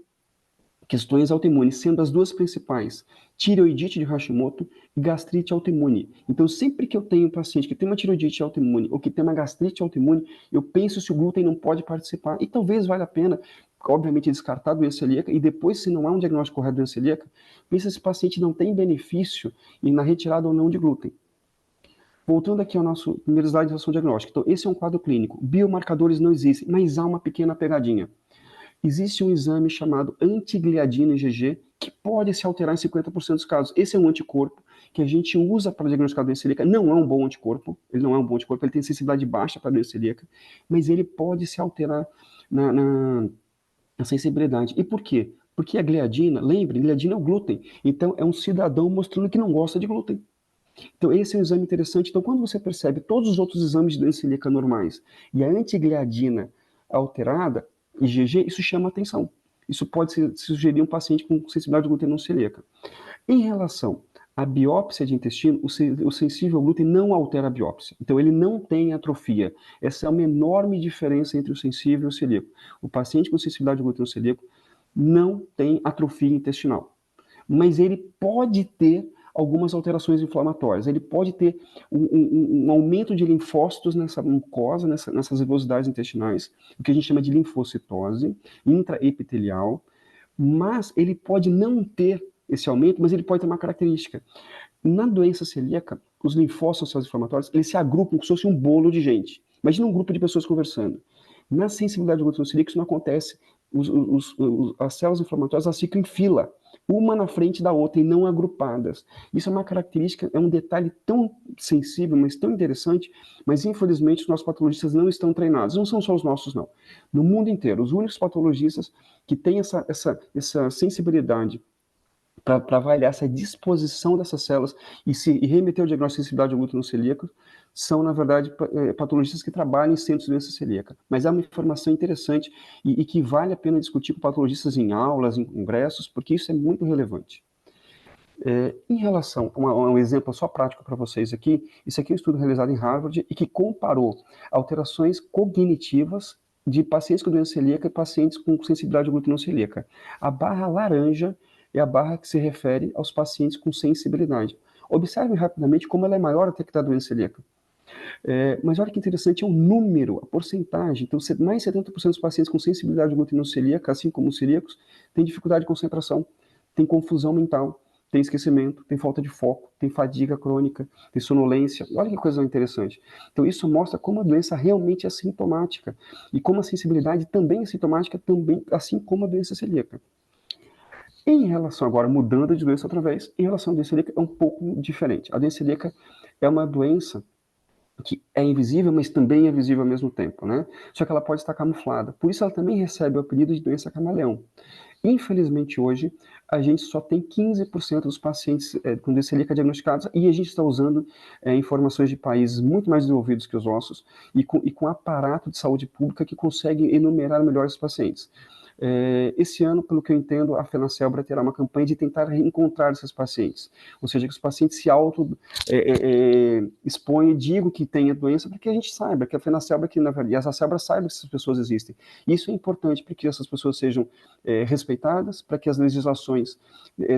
questões autoimunes, sendo as duas principais, tireoidite de Hashimoto e gastrite autoimune. Então, sempre que eu tenho um paciente que tem uma tireoidite autoimune ou que tem uma gastrite autoimune, eu penso se o glúten não pode participar. E talvez valha a pena, obviamente, descartar a doença celíaca e depois, se não há um diagnóstico correto de doença celíaca, pensa se esse paciente não tem benefício na retirada ou não de glúten. Voltando aqui ao nosso primeiro slide de relação diagnóstica. Então, esse é um quadro clínico. Biomarcadores não existem, mas há uma pequena pegadinha. Existe um exame chamado antigliadina IgG, que pode se alterar em 50% dos casos. Esse é um anticorpo que a gente usa para diagnosticar a doença celíaca. Não é um bom anticorpo, ele tem sensibilidade baixa para a doença celíaca, mas ele pode se alterar na sensibilidade. E por quê? Porque a gliadina, lembre, gliadina é o glúten. Então, é um cidadão mostrando que não gosta de glúten. Então, esse é um exame interessante. Então, quando você percebe todos os outros exames de doença celíaca normais e a antigliadina alterada, IgG, isso chama atenção. Isso pode sugerir um paciente com sensibilidade ao glúten não celíaca. Em relação à biópsia de intestino, o sensível ao glúten não altera a biópsia. Então, ele não tem atrofia. Essa é uma enorme diferença entre o sensível e o celíaco. O paciente com sensibilidade ao glúten não celíaco não tem atrofia intestinal. Mas ele pode ter algumas alterações inflamatórias. Ele pode ter um aumento de linfócitos nessa mucosa, nessas rugosidades intestinais, o que a gente chama de linfocitose intraepitelial, mas ele pode não ter esse aumento, mas ele pode ter uma característica. Na doença celíaca, os linfócitos inflamatórios, eles se agrupam como se fosse um bolo de gente. Imagina um grupo de pessoas conversando. Na sensibilidade ao glúten celíaco, isso não acontece. As células inflamatórias, elas ficam em fila, uma na frente da outra e não agrupadas. Isso é uma característica, é um detalhe tão sensível, mas tão interessante, mas infelizmente os nossos patologistas não estão treinados. Não são só os nossos, não. No mundo inteiro, os únicos patologistas que têm essa sensibilidade para avaliar essa disposição dessas células e remeter o diagnóstico de sensibilidade ao glúten celíaco são, na verdade, patologistas que trabalham em centros de doença celíaca. Mas é uma informação interessante e que vale a pena discutir com patologistas em aulas, em congressos, porque isso é muito relevante. Em relação a um exemplo só prático para vocês aqui, isso aqui é um estudo realizado em Harvard e que comparou alterações cognitivas de pacientes com doença celíaca e pacientes com sensibilidade ao glúten celíaca. A barra laranja é a barra que se refere aos pacientes com sensibilidade. Observem rapidamente como ela é maior até que da doença celíaca. Mas olha que interessante, é o número, a porcentagem. Então, mais de 70% dos pacientes com sensibilidade ao glúten celíaca, assim como os celíacos, têm dificuldade de concentração, têm confusão mental, tem esquecimento, tem falta de foco, tem fadiga crônica, tem sonolência. Olha que coisa interessante. Então, isso mostra como a doença realmente é sintomática e como a sensibilidade também é sintomática, também, assim como a doença celíaca. Em relação agora, mudando de doença outra vez, em relação à doença celíaca é um pouco diferente. A doença celíaca é uma doença que é invisível, mas também é visível ao mesmo tempo, né? Só que ela pode estar camuflada. Por isso ela também recebe o apelido de doença camaleão. Infelizmente hoje, a gente só tem 15% dos pacientes com doença celíaca diagnosticados e a gente está usando informações de países muito mais desenvolvidos que os nossos e com aparato de saúde pública que consegue enumerar melhor os pacientes. Esse ano, pelo que eu entendo, a FenaCelbra terá uma campanha de tentar reencontrar esses pacientes. Ou seja, que os pacientes se auto-expõem e digam que tem a doença para que a gente saiba, que a FenaCelbra, e a Celbra saiba que essas pessoas existem. Isso é importante para que essas pessoas sejam respeitadas, para que as legislações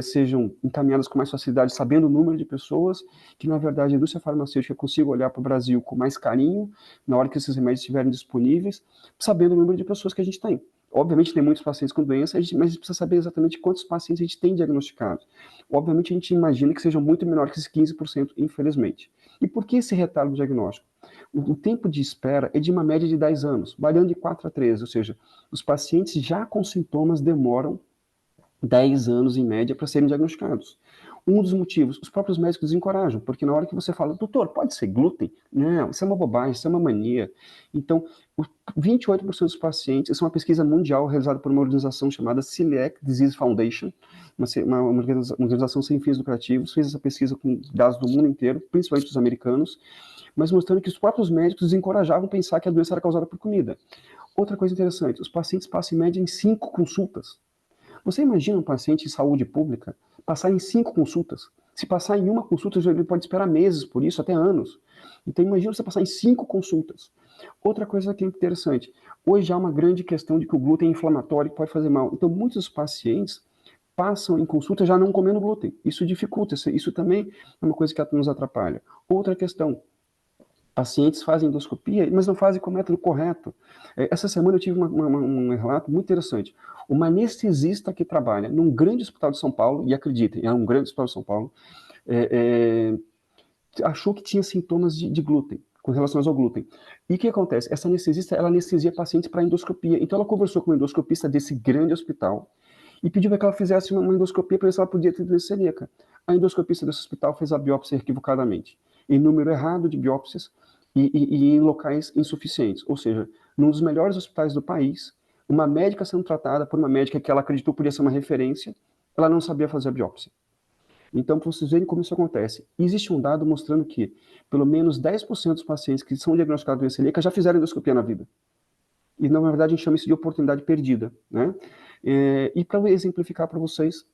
sejam encaminhadas com mais facilidade, sabendo o número de pessoas, que na verdade a indústria farmacêutica consiga olhar para o Brasil com mais carinho, na hora que esses remédios estiverem disponíveis, sabendo o número de pessoas que a gente tem. Obviamente tem muitos pacientes com doença, mas a gente precisa saber exatamente quantos pacientes a gente tem diagnosticados. Obviamente a gente imagina que sejam muito menor que esses 15%, infelizmente. E por que esse retardo diagnóstico? O tempo de espera é de uma média de 10 anos, variando de 4 a 13, ou seja, os pacientes já com sintomas demoram 10 anos em média para serem diagnosticados. Um dos motivos, os próprios médicos desencorajam, porque na hora que você fala, doutor, pode ser glúten? Não, isso é uma bobagem, isso é uma mania. Então, 28% dos pacientes, isso é uma pesquisa mundial realizada por uma organização chamada Celiac Disease Foundation, uma organização sem fins lucrativos, fez essa pesquisa com dados do mundo inteiro, principalmente dos americanos, mas mostrando que os próprios médicos desencorajavam pensar que a doença era causada por comida. Outra coisa interessante, os pacientes passam em média em 5 consultas. Você imagina um paciente em saúde pública passar em 5 consultas? Se passar em uma consulta, ele pode esperar meses por isso, até anos. Então imagina você passar em 5 consultas. Outra coisa que é interessante, hoje há uma grande questão de que o glúten é inflamatório e pode fazer mal. Então muitos pacientes passam em consulta já não comendo glúten. Isso dificulta, isso também é uma coisa que nos atrapalha. Outra questão, pacientes fazem endoscopia, mas não fazem com o método correto. Essa semana eu tive um relato muito interessante. Uma anestesista que trabalha num grande hospital de São Paulo, e acreditem, é um grande hospital de São Paulo, achou que tinha sintomas de glúten, com relação ao glúten. E o que acontece? Essa anestesista, ela anestesia pacientes para endoscopia. Então ela conversou com o endoscopista desse grande hospital e pediu para que ela fizesse uma endoscopia para ver se ela podia ter doença celíaca. A endoscopista desse hospital fez a biópsia equivocadamente, em número errado de biópsias e em locais insuficientes. Ou seja, num dos melhores hospitais do país, uma médica sendo tratada por uma médica que ela acreditou podia ser uma referência, ela não sabia fazer a biópsia. Então, para vocês verem como isso acontece, existe um dado mostrando que pelo menos 10% dos pacientes que são diagnosticados de doença celíaca já fizeram endoscopia na vida. E, na verdade, a gente chama isso de oportunidade perdida, né? E para exemplificar para vocês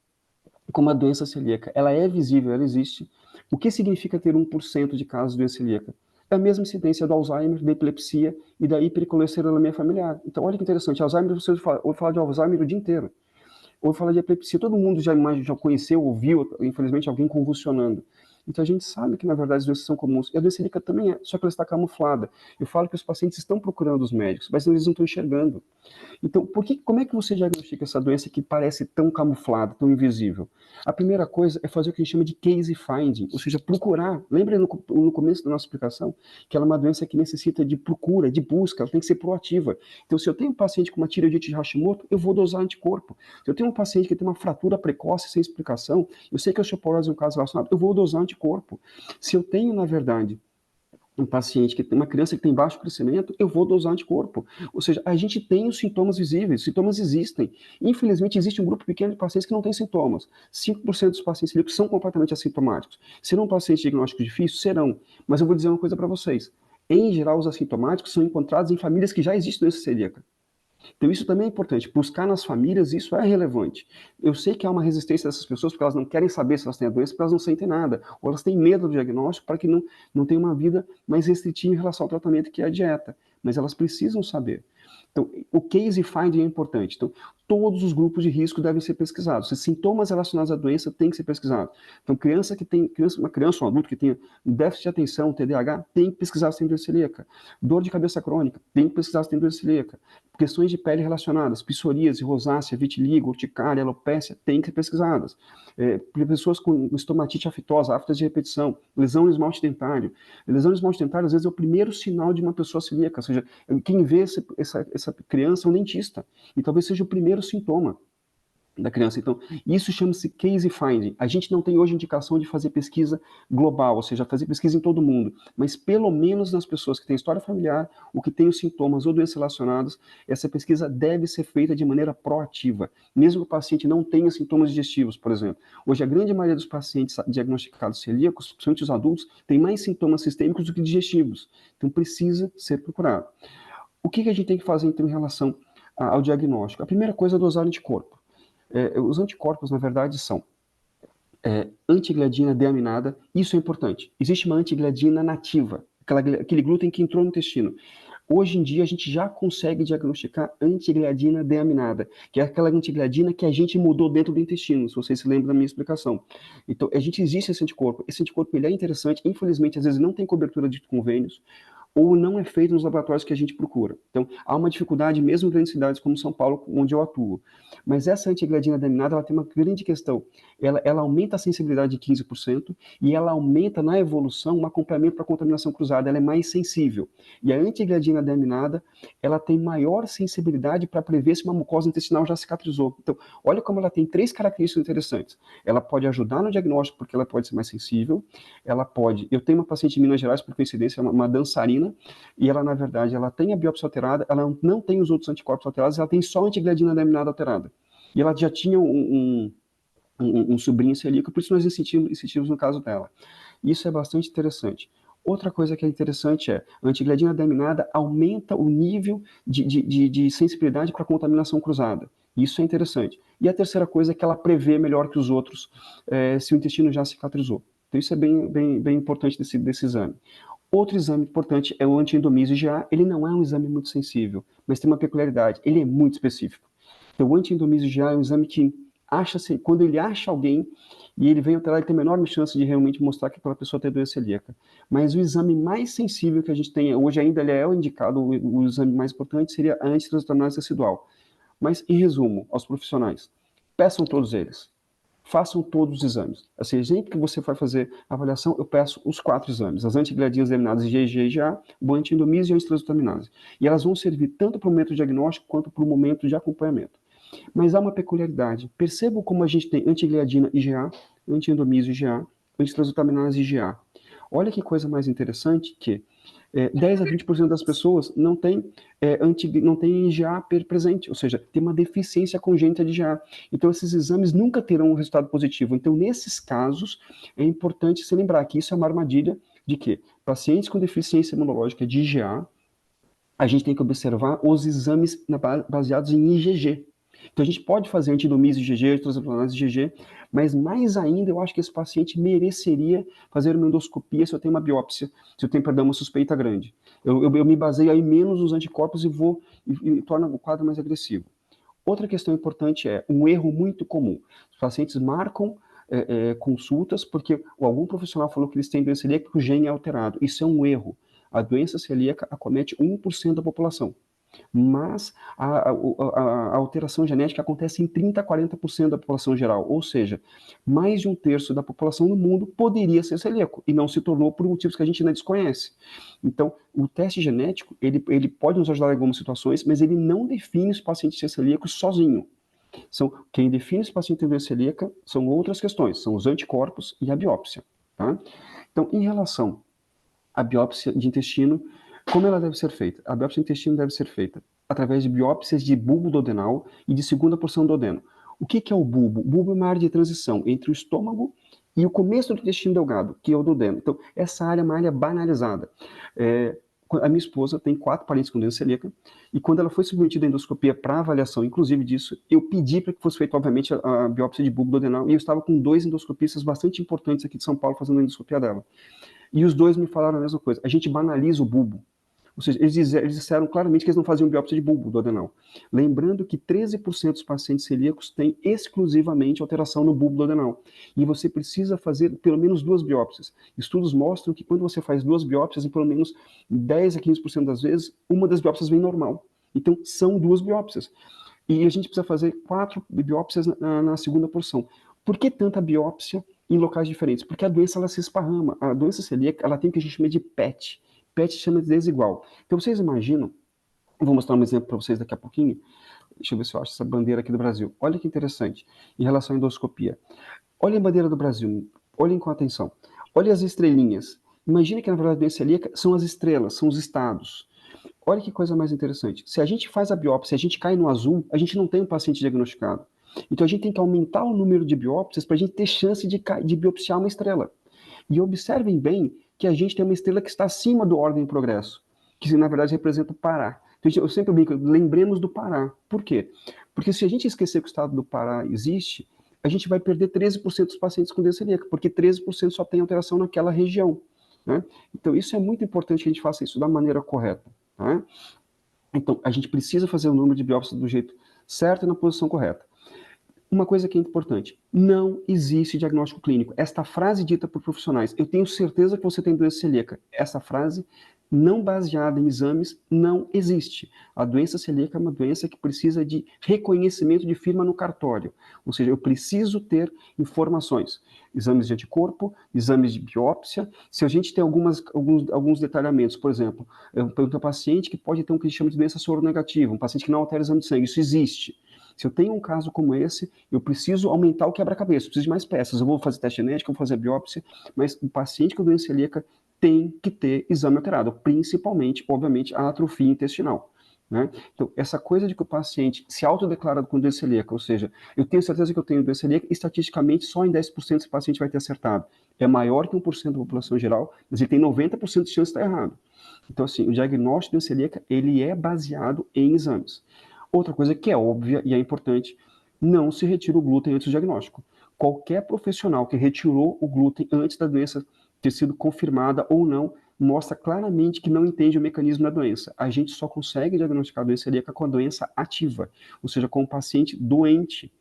como a doença celíaca, ela é visível, ela existe. O que significa ter 1% de casos de doença celíaca? É a mesma incidência do Alzheimer, da epilepsia e da hipercolesterolemia familiar. Então, olha que interessante, Alzheimer, você ouve falar de Alzheimer o dia inteiro. Ouve falar de epilepsia, todo mundo já conheceu, ouviu, infelizmente, alguém convulsionando. Então a gente sabe que, na verdade, as doenças são comuns. E a doença celíaca também é, só que ela está camuflada. Eu falo que os pacientes estão procurando os médicos, mas eles não estão enxergando. Então, como é que você diagnostica essa doença que parece tão camuflada, tão invisível? A primeira coisa é fazer o que a gente chama de case finding, ou seja, procurar. Lembra no começo da nossa explicação que ela é uma doença que necessita de procura, de busca, ela tem que ser proativa. Então, se eu tenho um paciente com uma tireoidite de Hashimoto, eu vou dosar anticorpo. Se eu tenho um paciente que tem uma fratura precoce sem explicação, eu sei que a osteoporose é um caso relacionado, eu vou dosar anticorpo. Se eu tenho, na verdade, um paciente que tem uma criança que tem baixo crescimento, eu vou dosar anticorpo. Ou seja, a gente tem os sintomas visíveis, os sintomas existem. Infelizmente, existe um grupo pequeno de pacientes que não tem sintomas. 5% dos pacientes celíacos são completamente assintomáticos. Serão pacientes diagnósticos difíceis? Serão. Mas eu vou dizer uma coisa para vocês. Em geral, os assintomáticos são encontrados em famílias que já existe doença celíaca. Então isso também é importante, buscar nas famílias, isso é relevante. Eu sei que há uma resistência dessas pessoas porque elas não querem saber se elas têm a doença, porque elas não sentem nada, ou elas têm medo do diagnóstico para que não tenham uma vida mais restritiva em relação ao tratamento que é a dieta, mas elas precisam saber. Então, o case finding é importante. Então, todos os grupos de risco devem ser pesquisados. Os sintomas relacionados à doença têm que ser pesquisados. Então, uma criança ou um adulto que tenha déficit de atenção, TDAH, tem que pesquisar se tem doença celíaca. Dor de cabeça crônica, tem que pesquisar se tem doença celíaca. Questões de pele relacionadas, psoríase, rosácea, vitiligo, urticária, alopécia, tem que ser pesquisadas. Pessoas com estomatite aftosa, aftas de repetição, lesão no esmalte dentário. Lesão no esmalte dentário, às vezes, é o primeiro sinal de uma pessoa celíaca, ou seja, quem vê essa criança é um dentista, e talvez seja o primeiro sintoma da criança. Então, isso chama-se case finding. A gente não tem hoje indicação de fazer pesquisa global, ou seja, fazer pesquisa em todo mundo, mas pelo menos nas pessoas que têm história familiar, ou que têm os sintomas ou doenças relacionadas, essa pesquisa deve ser feita de maneira proativa, mesmo que o paciente não tenha sintomas digestivos, por exemplo. Hoje, a grande maioria dos pacientes diagnosticados celíacos, principalmente os adultos, tem mais sintomas sistêmicos do que digestivos. Então, precisa ser procurado. O que a gente tem que fazer, então, em relação ao diagnóstico? A primeira coisa é dosar anticorpo. Os anticorpos, na verdade, são antigliadina deaminada. Isso é importante. Existe uma antigliadina nativa, aquele glúten que entrou no intestino. Hoje em dia, a gente já consegue diagnosticar antigliadina deaminada, que é aquela antigliadina que a gente mudou dentro do intestino, se vocês se lembram da minha explicação. Então, existe esse anticorpo. Esse anticorpo ele é interessante. Infelizmente, às vezes não tem cobertura de convênios. ou não é feito nos laboratórios que a gente procura. Então, há uma dificuldade mesmo em grandes cidades como São Paulo, onde eu atuo. Mas essa antigliadina deaminada, ela tem uma grande questão. Ela aumenta a sensibilidade de 15% e ela aumenta na evolução um acompanhamento para contaminação cruzada. Ela é mais sensível. E a antigliadina deaminada, ela tem maior sensibilidade para prever se uma mucosa intestinal já cicatrizou. Então, olha como ela tem 3 características interessantes. Ela pode ajudar no diagnóstico, porque ela pode ser mais sensível. Ela pode... Eu tenho uma paciente em Minas Gerais, por coincidência, uma dançarina, e ela, na verdade, ela tem a biópsia alterada, ela não tem os outros anticorpos alterados, ela tem só a antigliadina deaminada alterada. E ela já tinha um sobrinho celíaco, por isso nós insistimos no caso dela. Isso é bastante interessante. Outra coisa que é interessante é, a antigliadina deaminada aumenta o nível de sensibilidade para contaminação cruzada. Isso é interessante. E a terceira coisa é que ela prevê melhor que os outros se o intestino já cicatrizou. Então isso é bem importante desse exame. Outro exame importante é o anti-endomísio IgA. Ele não é um exame muito sensível, mas tem uma peculiaridade, ele é muito específico. Então, o anti-endomísio IgA é um exame que quando ele acha alguém e ele vem alterar, ele tem a menor chance de realmente mostrar que aquela pessoa tem doença celíaca. Mas o exame mais sensível que a gente tem, hoje ainda ele é o indicado, o exame mais importante seria a antitransaminase residual. Mas, em resumo, aos profissionais, peçam todos eles. Façam todos os exames. Assim, sempre que você vai fazer a avaliação, eu peço os 4 exames. As antigliadinas deaminadas IgG e IgA, o anti-endomísio e a antitransaminase. E elas vão servir tanto para o momento diagnóstico quanto para o momento de acompanhamento. Mas há uma peculiaridade. Percebam como a gente tem antigliadina IgA, anti-endomísio IgA, antitransaminase IgA. Olha que coisa mais interessante que 10 a 20% das pessoas não tem IgA presente, ou seja, tem uma deficiência congênita de IgA. Então, esses exames nunca terão um resultado positivo. Então, nesses casos, é importante se lembrar que isso é uma armadilha de que pacientes com deficiência imunológica de IgA, a gente tem que observar os exames baseados em IgG. Então, a gente pode fazer antidomísio IgG, transaminase IgG, mas mais ainda, eu acho que esse paciente mereceria fazer uma endoscopia se eu tenho uma biópsia, se eu tenho, perdão, uma suspeita grande. Eu me baseio aí menos nos anticorpos e torna o quadro mais agressivo. Outra questão importante é um erro muito comum. Os pacientes marcam consultas porque algum profissional falou que eles têm doença celíaca porque o gene é alterado. Isso é um erro. A doença celíaca acomete 1% da população. Mas a alteração genética acontece em 30% a 40% da população geral, ou seja, mais de 1/3 da população no mundo poderia ser celíaco, e não se tornou por motivos que a gente ainda desconhece. Então, o teste genético, ele pode nos ajudar em algumas situações, mas ele não define se o paciente ser celíaco sozinho. Quem define se o paciente tem doença celíaca são outras questões, são os anticorpos e a biópsia. Tá? Então, em relação à biópsia de intestino, como ela deve ser feita? A biópsia do intestino deve ser feita através de biópsias de bulbo duodenal e de segunda porção do duodeno. O que é o bulbo? O bulbo é uma área de transição entre o estômago e o começo do intestino delgado, que é o duodeno. Então, essa área é uma área banalizada. A minha esposa tem 4 parentes com doença celíaca, e quando ela foi submetida à endoscopia para avaliação, inclusive disso, eu pedi para que fosse feita, obviamente, a biópsia de bulbo duodenal, e eu estava com 2 endoscopistas bastante importantes aqui de São Paulo fazendo a endoscopia dela. E os 2 me falaram a mesma coisa. A gente banaliza o bulbo. Ou seja, eles disseram claramente que eles não faziam biópsia de bulbo duodenal. Lembrando que 13% dos pacientes celíacos têm exclusivamente alteração no bulbo duodenal. E você precisa fazer pelo menos 2 biópsias. Estudos mostram que quando você faz 2 biópsias, em pelo menos 10 a 15% das vezes, uma das biópsias vem normal. Então, são 2 biópsias. E a gente precisa fazer 4 biópsias na segunda porção. Por que tanta biópsia em locais diferentes? Porque a doença ela se esparrama. A doença celíaca ela tem o que a gente chama de PET. PET chama de desigual. Então vocês imaginam, eu vou mostrar um exemplo para vocês daqui a pouquinho. Deixa eu ver se eu acho essa bandeira aqui do Brasil. Olha que interessante, em relação à endoscopia. Olhem a bandeira do Brasil, olhem com atenção. Olhem as estrelinhas. Imagina que na verdade a doença celíaca são as estrelas, são os estados. Olha que coisa mais interessante. Se a gente faz a biópsia, a gente cai no azul, a gente não tem um paciente diagnosticado. Então a gente tem que aumentar o número de biópsias para a gente ter chance de biopsiar uma estrela. E observem bem que a gente tem uma estrela que está acima do ordem e progresso, que na verdade representa o Pará. Então, eu sempre brinco, lembremos do Pará. Por quê? Porque se a gente esquecer que o estado do Pará existe, a gente vai perder 13% dos pacientes com doença celíaca, porque 13% só tem alteração naquela região. Né? Então, isso é muito importante que a gente faça isso da maneira correta. Tá? Então, a gente precisa fazer o número de biópsias do jeito certo e na posição correta. Uma coisa que é importante, não existe diagnóstico clínico. Esta frase dita por profissionais, eu tenho certeza que você tem doença celíaca. Essa frase, não baseada em exames, não existe. A doença celíaca é uma doença que precisa de reconhecimento de firma no cartório. Ou seja, eu preciso ter informações. Exames de anticorpo, exames de biópsia. Se a gente tem alguns detalhamentos, por exemplo, eu pergunto ao paciente que pode ter um que a gente chama de doença soronegativa, um paciente que não altera o exame de sangue. Isso existe. Se eu tenho um caso como esse, eu preciso aumentar o quebra-cabeça, preciso de mais peças. Eu vou fazer teste genético, eu vou fazer biópsia, mas o paciente com doença celíaca tem que ter exame alterado, principalmente, obviamente, a atrofia intestinal. Né? Então, essa coisa de que o paciente se autodeclara com doença celíaca, ou seja, eu tenho certeza que eu tenho doença celíaca, estatisticamente só em 10% esse paciente vai ter acertado. É maior que 1% da população geral, mas ele tem 90% de chance de estar errado. Então, assim, o diagnóstico de doença celíaca, ele é baseado em exames. Outra coisa que é óbvia e é importante, não se retira o glúten antes do diagnóstico. Qualquer profissional que retirou o glúten antes da doença ter sido confirmada ou não, mostra claramente que não entende o mecanismo da doença. A gente só consegue diagnosticar a doença celíaca com a doença ativa, ou seja, com o paciente doente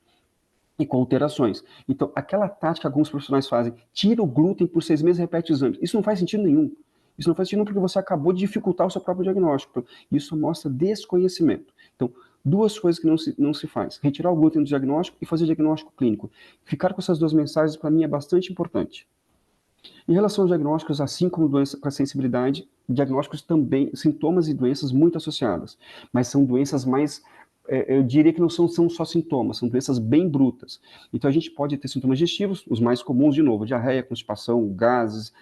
e com alterações. Então, aquela tática que alguns profissionais fazem, tira o glúten por 6 meses e repete o exame. Isso não faz sentido nenhum. Isso não faz sentido porque você acabou de dificultar o seu próprio diagnóstico. Isso mostra desconhecimento. Então, duas coisas que não se faz. Retirar o glúten do diagnóstico e fazer diagnóstico clínico. Ficar com essas duas mensagens, para mim, é bastante importante. Em relação aos diagnósticos, assim como doença com a sensibilidade, diagnósticos também, sintomas e doenças muito associadas, mas são doenças mais, eu diria que não são só sintomas, são doenças bem brutas. Então a gente pode ter sintomas digestivos, os mais comuns, de novo, diarreia, constipação, gases,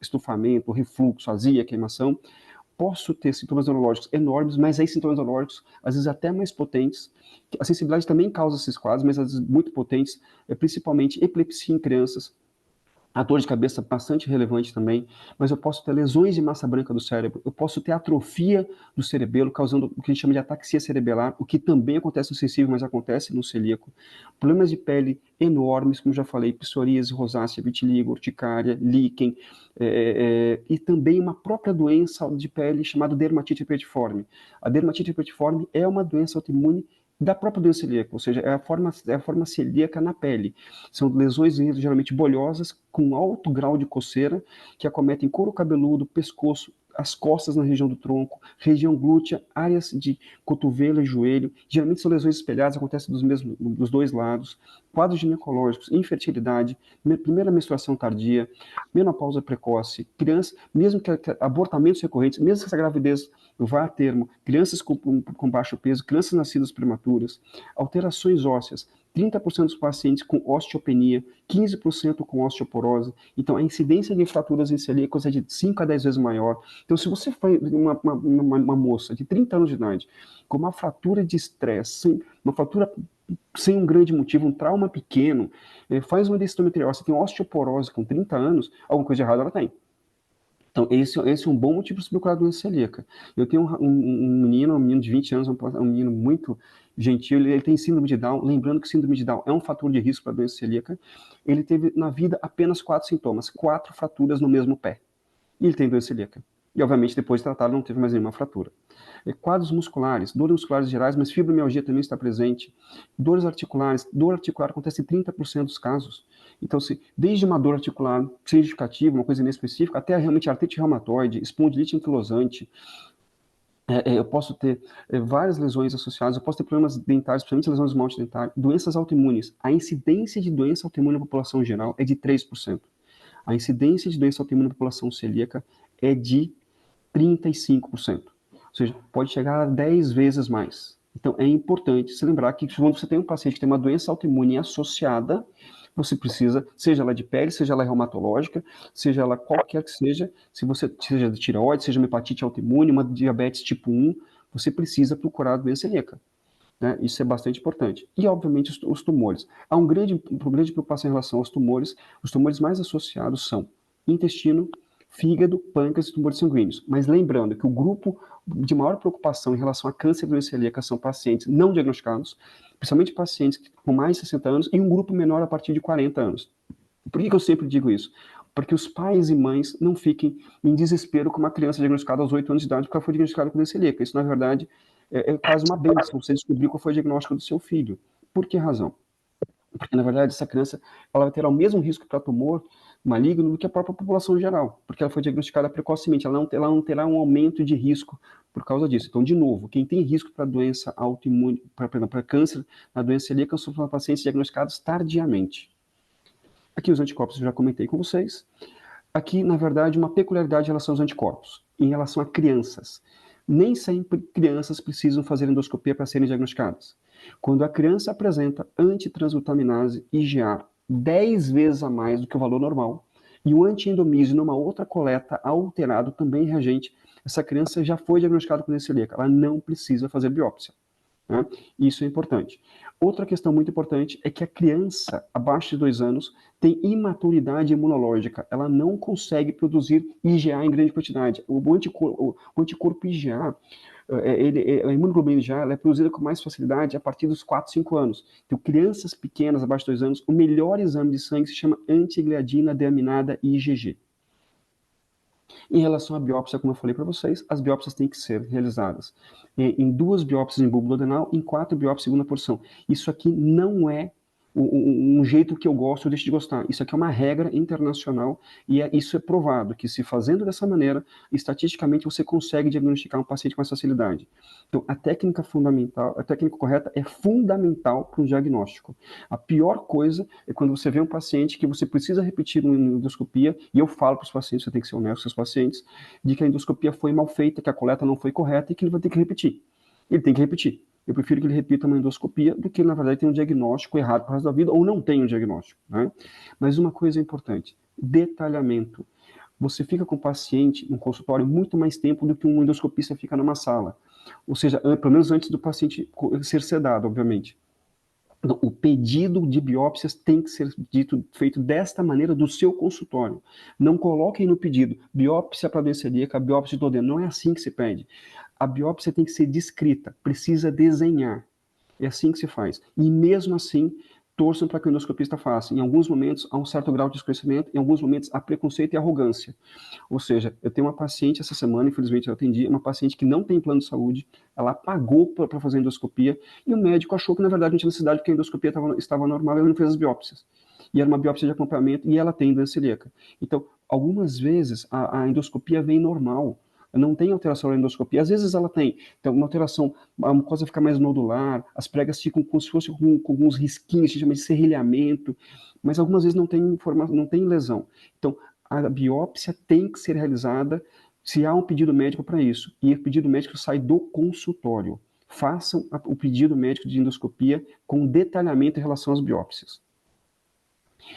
estufamento, refluxo, azia, queimação. Posso ter sintomas neurológicos enormes, mas aí sintomas neurológicos, às vezes até mais potentes. A sensibilidade também causa esses quadros, mas às vezes muito potentes, principalmente epilepsia em crianças. A dor de cabeça bastante relevante também, mas eu posso ter lesões de massa branca do cérebro, eu posso ter atrofia do cerebelo, causando o que a gente chama de ataxia cerebelar, o que também acontece no sensível, mas acontece no celíaco. Problemas de pele enormes, como já falei, psoríase, rosácea, vitiligo, urticária, líquen, e também uma própria doença de pele chamada dermatite herpetiforme. A dermatite herpetiforme é uma doença autoimune da própria doença celíaca, ou seja, é a forma celíaca na pele. São lesões geralmente bolhosas, com alto grau de coceira, que acometem couro cabeludo, pescoço, as costas na região do tronco, região glútea, áreas de cotovelo e joelho. Geralmente são lesões espelhadas, acontecem dos dois lados. Quadros ginecológicos, infertilidade, primeira menstruação tardia, menopausa precoce, criança, mesmo que abortamentos recorrentes, mesmo que essa gravidez vá a termo, crianças com baixo peso, crianças nascidas prematuras, alterações ósseas, 30% dos pacientes com osteopenia, 15% com osteoporose. Então, a incidência de fraturas em celíacos é de 5 a 10 vezes maior. Então, se você for uma moça de 30 anos de idade com uma fratura de estresse, uma fratura sem um grande motivo, um trauma pequeno, faz uma densitometria óssea, tem osteoporose com 30 anos, alguma coisa de errado ela tem. Então, esse é um bom motivo para se procurar doença celíaca. Eu tenho um menino de 20 anos, um menino muito gentil, ele tem síndrome de Down, lembrando que síndrome de Down é um fator de risco para a doença celíaca. Ele teve na vida apenas 4 sintomas, 4 fraturas no mesmo pé. E ele tem doença celíaca. E, obviamente, depois de tratado, não teve mais nenhuma fratura. Quadros musculares, dores musculares gerais, mas fibromialgia também está presente. Dores articulares, dor articular acontece em 30% dos casos. Então, desde uma dor articular significativa, uma coisa inespecífica, até realmente artrite reumatoide, espondilite anquilosante. Eu posso ter várias lesões associadas, eu posso ter problemas dentários, principalmente lesões do esmalte dentário, doenças autoimunes. A incidência de doença autoimune na população geral é de 3%. A incidência de doença autoimune na população celíaca é de 35%. Ou seja, pode chegar a 10 vezes mais. Então, é importante se lembrar que quando você tem um paciente que tem uma doença autoimune associada, você precisa, seja ela de pele, seja ela reumatológica, seja ela qualquer que seja, seja de tireoide, seja uma hepatite autoimune, uma diabetes tipo 1, você precisa procurar a doença celíaca. Né? Isso é bastante importante. E, obviamente, os tumores. Há uma grande preocupação em relação aos tumores. Os tumores mais associados são intestino, fígado, pâncreas e tumores sanguíneos. Mas lembrando que o grupo de maior preocupação em relação a câncer e doença celíaca são pacientes não diagnosticados, principalmente pacientes com mais de 60 anos, e um grupo menor a partir de 40 anos. Por que eu sempre digo isso? Porque os pais e mães não fiquem em desespero com uma criança diagnosticada aos 8 anos de idade porque ela foi diagnosticada com doença celíaca. Isso, na verdade, é quase uma bênção, você descobrir qual foi o diagnóstico do seu filho. Por que razão? Porque, na verdade, essa criança ela vai ter o mesmo risco para tumor maligno do que a própria população geral, porque ela foi diagnosticada precocemente, ela não terá um aumento de risco por causa disso. Então, de novo, quem tem risco para doença autoimune, para câncer, na doença celíaca, são pacientes diagnosticados tardiamente. Aqui os anticorpos eu já comentei com vocês. Aqui, na verdade, uma peculiaridade em relação aos anticorpos, em relação a crianças. Nem sempre crianças precisam fazer endoscopia para serem diagnosticadas. Quando a criança apresenta antitransglutaminase IgA 10 vezes a mais do que o valor normal, e o antiendomísio numa outra coleta alterado, também reagente, essa criança já foi diagnosticada com doença celíaca. Ela não precisa fazer biópsia. Né? Isso é importante. Outra questão muito importante é que a criança abaixo de 2 anos tem imaturidade imunológica. Ela não consegue produzir IgA em grande quantidade. O anticorpo IgA, a imunoglobulina IgA, ela é produzida com mais facilidade a partir dos 4, 5 anos. Então, crianças pequenas abaixo de 2 anos, o melhor exame de sangue se chama antigliadina deaminada IgG. Em relação à biópsia, como eu falei para vocês, as biópsias têm que ser realizadas em 2 biópsias em bulbo duodenal, em 4 biópsias em segunda porção. Isso aqui não é um jeito que eu gosto ou deixo de gostar. Isso aqui é uma regra internacional e isso é provado, que se fazendo dessa maneira, estatisticamente você consegue diagnosticar um paciente com mais facilidade. Então, a técnica fundamental, a técnica correta é fundamental para o diagnóstico. A pior coisa é quando você vê um paciente que você precisa repetir uma endoscopia, e eu falo para os pacientes, você tem que ser honesto com os pacientes, de que a endoscopia foi mal feita, que a coleta não foi correta e que ele vai ter que repetir. Ele tem que repetir. Eu prefiro que ele repita uma endoscopia do que, na verdade, tenha um diagnóstico errado para o resto da vida ou não tenha um diagnóstico. Né? Mas uma coisa importante, detalhamento. Você fica com o paciente no consultório muito mais tempo do que um endoscopista fica numa sala. Ou seja, pelo menos antes do paciente ser sedado, obviamente. Então, o pedido de biópsias tem que ser feito desta maneira do seu consultório. Não coloquem no pedido biópsia para doença celíaca, biópsia de duodeno. Não é assim que se pede. A biópsia tem que ser descrita, precisa desenhar. É assim que se faz. E mesmo assim, torçam para que o endoscopista faça. Em alguns momentos há um certo grau de desconhecimento, em alguns momentos há preconceito e arrogância. Ou seja, eu tenho uma paciente essa semana, infelizmente eu atendi, uma paciente que não tem plano de saúde, ela pagou para fazer endoscopia e o médico achou que na verdade não tinha necessidade porque a endoscopia estava normal e ela não fez as biópsias. E era uma biópsia de acompanhamento e ela tem doença celíaca. Então, algumas vezes a endoscopia vem normal, não tem alteração na endoscopia. Às vezes ela tem uma alteração, a mucosa fica mais nodular, as pregas ficam como se fosse com alguns risquinhos, se chama de serrilhamento, mas algumas vezes não tem lesão. Então, a biópsia tem que ser realizada se há um pedido médico para isso. E o pedido médico sai do consultório. Façam o pedido médico de endoscopia com detalhamento em relação às biópsias.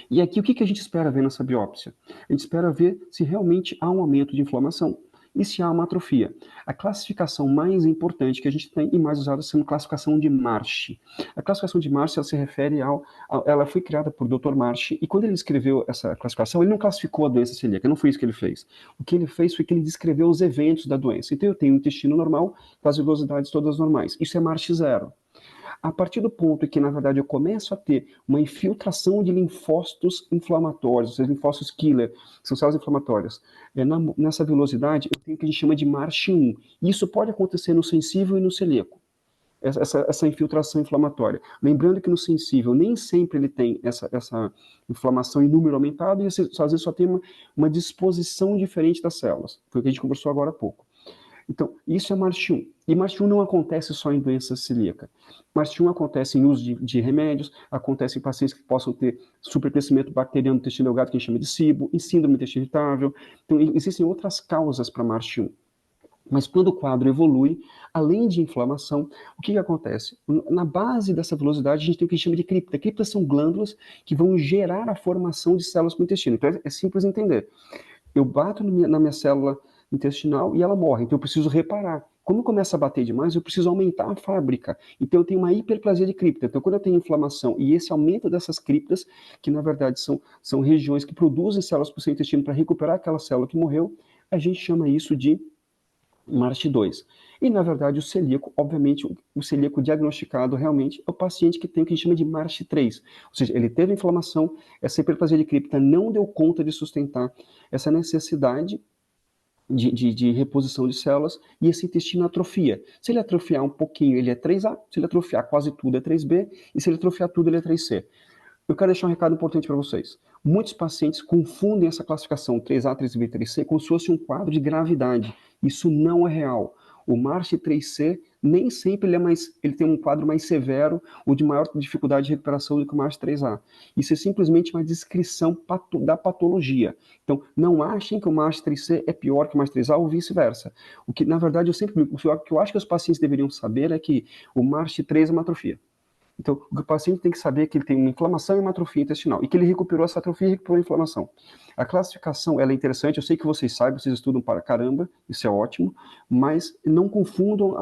E aqui, o que a gente espera ver nessa biópsia? A gente espera ver se realmente há um aumento de inflamação e se há uma atrofia. A classificação mais importante que a gente tem e mais usada é a classificação de Marsh. A classificação de Marsh ela se refere ela foi criada por Dr. Marsh e quando ele escreveu essa classificação, ele não classificou a doença celíaca, não foi isso que ele fez. O que ele fez foi que ele descreveu os eventos da doença. Então eu tenho um intestino normal com as vilosidades todas normais. Isso é Marsh 0. A partir do ponto em que, na verdade, eu começo a ter uma infiltração de linfócitos inflamatórios, os linfócitos killer, que são células inflamatórias, nessa velocidade, eu tenho o que a gente chama de Marsh 1. Isso pode acontecer no sensível e no celíaco, essa infiltração inflamatória. Lembrando que no sensível, nem sempre ele tem essa inflamação em número aumentado, e às vezes só tem uma disposição diferente das células. Foi o que a gente conversou agora há pouco. Então, isso é Marsh 1. E Marsh 1 não acontece só em doença celíaca. Marsh 1 acontece em uso de remédios, acontece em pacientes que possam ter supercrescimento bacteriano do intestino delgado, que a gente chama de SIBO, em síndrome do intestino irritável. Então, existem outras causas para Marsh 1. Mas quando o quadro evolui, além de inflamação, o que acontece? Na base dessa velocidade, a gente tem o que a gente chama de cripta. Criptas são glândulas que vão gerar a formação de células para o intestino. Então, é simples entender. Eu bato na minha célula intestinal e ela morre, então eu preciso reparar. Como começa a bater demais, eu preciso aumentar a fábrica. Então eu tenho uma hiperplasia de cripta. Então quando eu tenho inflamação e esse aumento dessas criptas, que na verdade são regiões que produzem células para o seu intestino para recuperar aquela célula que morreu, a gente chama isso de Marsh 2. E na verdade o celíaco, obviamente, o celíaco diagnosticado realmente é o paciente que tem o que a gente chama de Marsh 3. Ou seja, ele teve inflamação, essa hiperplasia de cripta não deu conta de sustentar essa necessidade de reposição de células, e esse intestino atrofia. Se ele atrofiar um pouquinho, ele é 3A, se ele atrofiar quase tudo, é 3B, e se ele atrofiar tudo, ele é 3C. Eu quero deixar um recado importante para vocês. Muitos pacientes confundem essa classificação 3A, 3B, 3C como se fosse um quadro de gravidade. Isso não é real. O MASH 3C nem sempre ele tem um quadro mais severo ou de maior dificuldade de recuperação do que o MASH 3A. Isso é simplesmente uma descrição da patologia. Então, não achem que o MASH 3C é pior que o MASH 3A ou vice-versa. O que, na verdade, o que eu acho que os pacientes deveriam saber é que o MASH 3 é uma atrofia. Então, o paciente tem que saber que ele tem uma inflamação e uma atrofia intestinal, e que ele recuperou essa atrofia e recuperou a inflamação. A classificação, ela é interessante, eu sei que vocês sabem, vocês estudam para caramba, isso é ótimo, mas não confundam,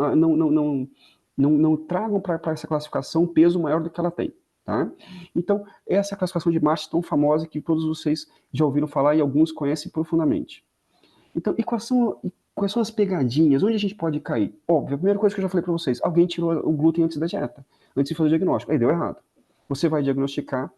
não tragam para essa classificação um peso maior do que ela tem. Tá? Então, essa é a classificação de MASH tão famosa que todos vocês já ouviram falar e alguns conhecem profundamente. Então, quais são as pegadinhas? Onde a gente pode cair? Óbvio, a primeira coisa que eu já falei para vocês, alguém tirou o glúten antes da dieta, antes de fazer o diagnóstico. Aí deu errado. Você vai diagnosticar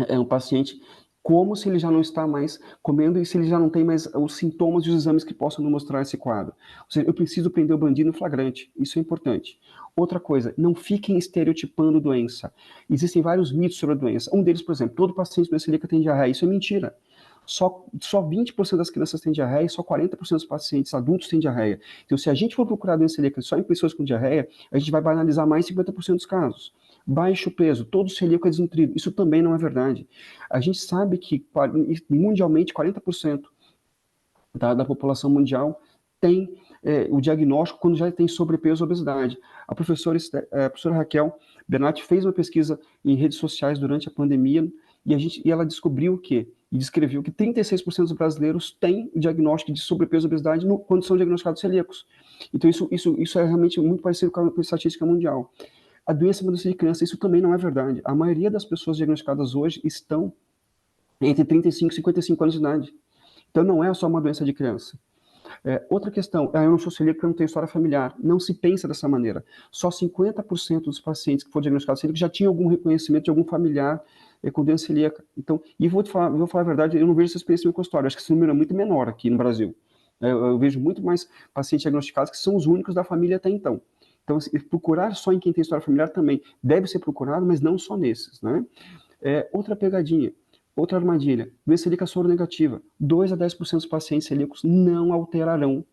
um paciente como se ele já não está mais comendo e se ele já não tem mais os sintomas e os exames que possam mostrar esse quadro. Ou seja, eu preciso prender o bandido no flagrante. Isso é importante. Outra coisa, não fiquem estereotipando doença. Existem vários mitos sobre a doença. Um deles, por exemplo, todo paciente com celíaca tem diarreia. Isso é mentira. Só 20% das crianças têm diarreia e só 40% dos pacientes adultos têm diarreia. Então, se a gente for procurar doença celíaca só em pessoas com diarreia, a gente vai banalizar mais 50% dos casos. Baixo peso, todo celíaco é desnutrido. Isso também não é verdade. A gente sabe que mundialmente 40% da população mundial tem o diagnóstico quando já tem sobrepeso ou obesidade. A professora Raquel Bernatti fez uma pesquisa em redes sociais durante a pandemia e ela descobriu e descreveu que 36% dos brasileiros têm o diagnóstico de sobrepeso e obesidade quando são diagnosticados celíacos. Então isso é realmente muito parecido com a estatística mundial. A doença é uma doença de criança, isso também não é verdade. A maioria das pessoas diagnosticadas hoje estão entre 35 e 55 anos de idade. Então não é só uma doença de criança. Outra questão, eu não sou celíaco porque eu não tenho história familiar. Não se pensa dessa maneira. Só 50% dos pacientes que foram diagnosticados celíacos já tinham algum reconhecimento de algum familiar com doença celíaca. Então, e vou falar a verdade, eu não vejo essa experiência no meu consultório. Acho que esse número é muito menor aqui no Brasil. Eu vejo muito mais pacientes diagnosticados que são os únicos da família até então. Então, procurar só em quem tem história familiar também deve ser procurado, mas não só nesses, né? Outra pegadinha, outra armadilha, doença celíaca soronegativa. 2 a 10% dos pacientes celíacos não alterarão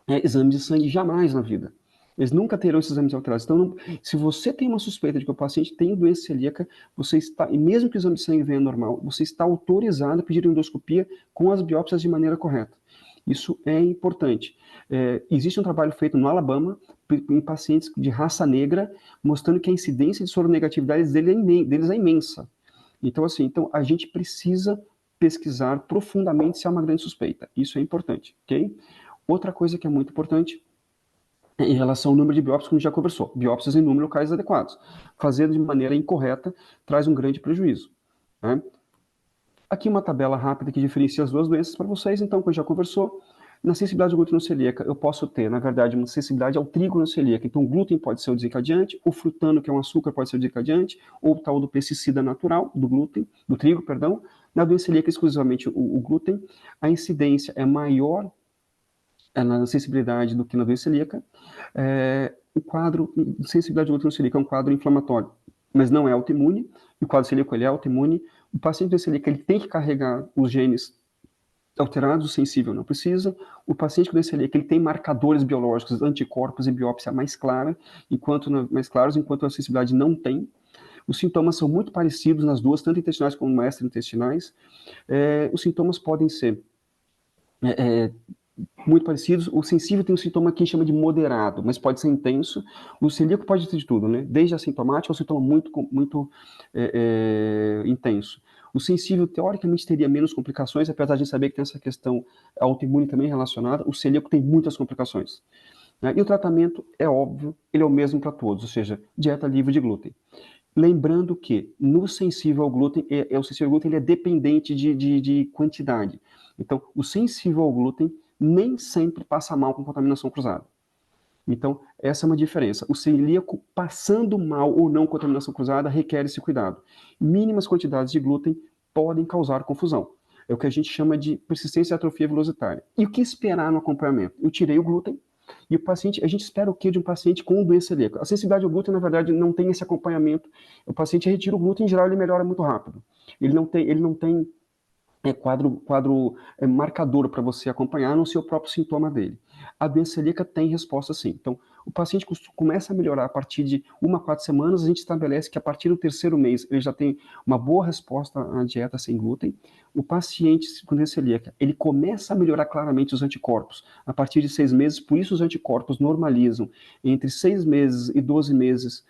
exame de sangue jamais na vida. Eles nunca terão esses exames alterados. Então, se você tem uma suspeita de que o paciente tem doença celíaca, você está, e mesmo que o exame de sangue venha normal, você está autorizado a pedir endoscopia com as biópsias de maneira correta. Isso é importante. Existe um trabalho feito no Alabama em pacientes de raça negra, mostrando que a incidência de soronegatividade deles é imensa. Então, a gente precisa pesquisar profundamente se há uma grande suspeita. Isso é importante, ok? Outra coisa que é muito importante em relação ao número de biópsias, como a gente já conversou. Biópsias em número locais adequados. Fazer de maneira incorreta traz um grande prejuízo, né? Aqui uma tabela rápida que diferencia as duas doenças para vocês, então, como já conversou, na sensibilidade ao glúten celíaca, eu posso ter, na verdade, uma sensibilidade ao trigo celíaca. Então, o glúten pode ser o desencadeante, o frutano, que é um açúcar, pode ser o desencadeante, ou o tal do pesticida natural, do trigo, perdão. Na doença celíaca, exclusivamente o glúten, a incidência é maior na sensibilidade do que na doença celíaca. O quadro de sensibilidade ao glúten celíaca é um quadro inflamatório, mas não é autoimune. O quadro celíaco ele é autoimune. O paciente doença celíaca ele tem que carregar os genes alterados, o sensível não precisa. O paciente com doença celíaca ele tem marcadores biológicos, anticorpos e biópsia mais claros, enquanto a sensibilidade não tem. Os sintomas são muito parecidos nas duas, tanto intestinais como extraintestinais. Os sintomas podem ser muito parecidos. O sensível tem um sintoma que a gente chama de moderado, mas pode ser intenso. O celíaco pode ter de tudo, né? Desde assintomático ao sintoma muito intenso. O sensível, teoricamente, teria menos complicações, apesar de saber que tem essa questão autoimune também relacionada. O celíaco tem muitas complicações, né? E o tratamento, é óbvio, ele é o mesmo para todos, ou seja, dieta livre de glúten. Lembrando que no sensível ao glúten, o sensível ao glúten ele é dependente de quantidade. Então, o sensível ao glúten nem sempre passa mal com contaminação cruzada. Então, essa é uma diferença. O celíaco passando mal ou não com contaminação cruzada requer esse cuidado. Mínimas quantidades de glúten podem causar confusão. É o que a gente chama de persistência e atrofia velocitária. E o que esperar no acompanhamento? Eu tirei o glúten, E o paciente, a gente espera o quê de um paciente com doença celíaca? A sensibilidade ao glúten, na verdade, não tem esse acompanhamento. O paciente retira o glúten, em geral, ele melhora muito rápido. Ele não tem marcador para você acompanhar no seu próprio sintoma dele. A doença celíaca tem resposta sim. Então, o paciente começa a melhorar a partir de 1 a 4 semanas, a gente estabelece que a partir do terceiro mês ele já tem uma boa resposta à dieta sem glúten. O paciente com doença celíaca, ele começa a melhorar claramente os anticorpos a partir de 6 meses, por isso os anticorpos normalizam entre 6 meses e 12 meses,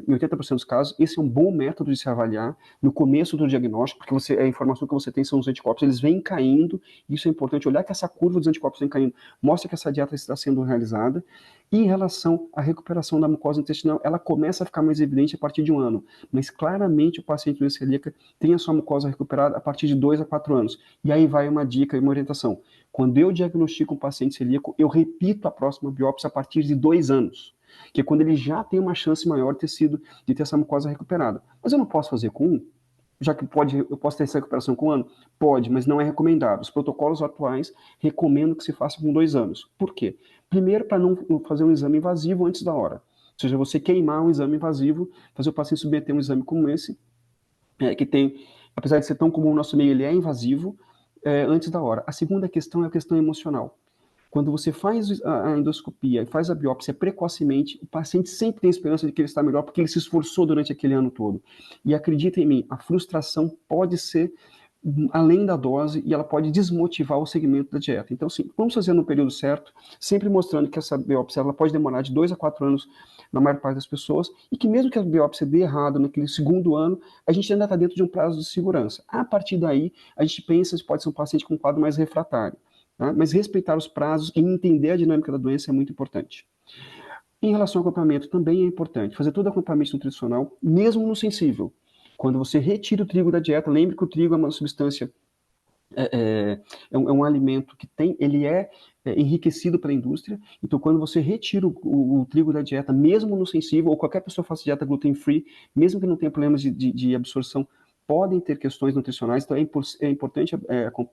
em 80% dos casos. Esse é um bom método de se avaliar no começo do diagnóstico, porque a informação que você tem são os anticorpos, eles vêm caindo, isso é importante, olhar que essa curva dos anticorpos vem caindo, mostra que essa dieta está sendo realizada. E em relação à recuperação da mucosa intestinal, ela começa a ficar mais evidente a partir de 1 ano, mas claramente o paciente doença celíaca tem a sua mucosa recuperada a partir de 2 a 4 anos. E aí vai uma dica e uma orientação. Quando eu diagnostico um paciente celíaco, eu repito a próxima biópsia a partir de 2 anos, que é quando ele já tem uma chance maior de ter essa mucosa recuperada. Mas eu não posso fazer com 1, já que eu posso ter essa recuperação com 1 ano? Pode, mas não é recomendável. Os protocolos atuais recomendam que se faça com 2 anos. Por quê? Primeiro, para não fazer um exame invasivo antes da hora. Ou seja, você queimar um exame invasivo, fazer o paciente submeter um exame como esse, que tem, apesar de ser tão comum no nosso meio, ele é invasivo, antes da hora. A segunda questão é a questão emocional. Quando você faz a endoscopia e faz a biópsia precocemente, o paciente sempre tem esperança de que ele está melhor porque ele se esforçou durante aquele ano todo. E acredita em mim, a frustração pode ser além da dose e ela pode desmotivar o segmento da dieta. Então, sim, vamos fazer no período certo, sempre mostrando que essa biópsia ela pode demorar de 2 a 4 anos na maior parte das pessoas e que mesmo que a biópsia dê errado naquele segundo ano, a gente ainda está dentro de um prazo de segurança. A partir daí, a gente pensa se pode ser um paciente com um quadro mais refratário. Tá? Mas respeitar os prazos e entender a dinâmica da doença é muito importante. Em relação ao acompanhamento, também é importante fazer todo o acompanhamento nutricional, mesmo no sensível. Quando você retira o trigo da dieta, lembre que o trigo é uma substância, um alimento que ele é enriquecido pela indústria. Então, quando você retira o trigo da dieta, mesmo no sensível, ou qualquer pessoa faça dieta gluten-free, mesmo que não tenha problemas de absorção, podem ter questões nutricionais, então é importante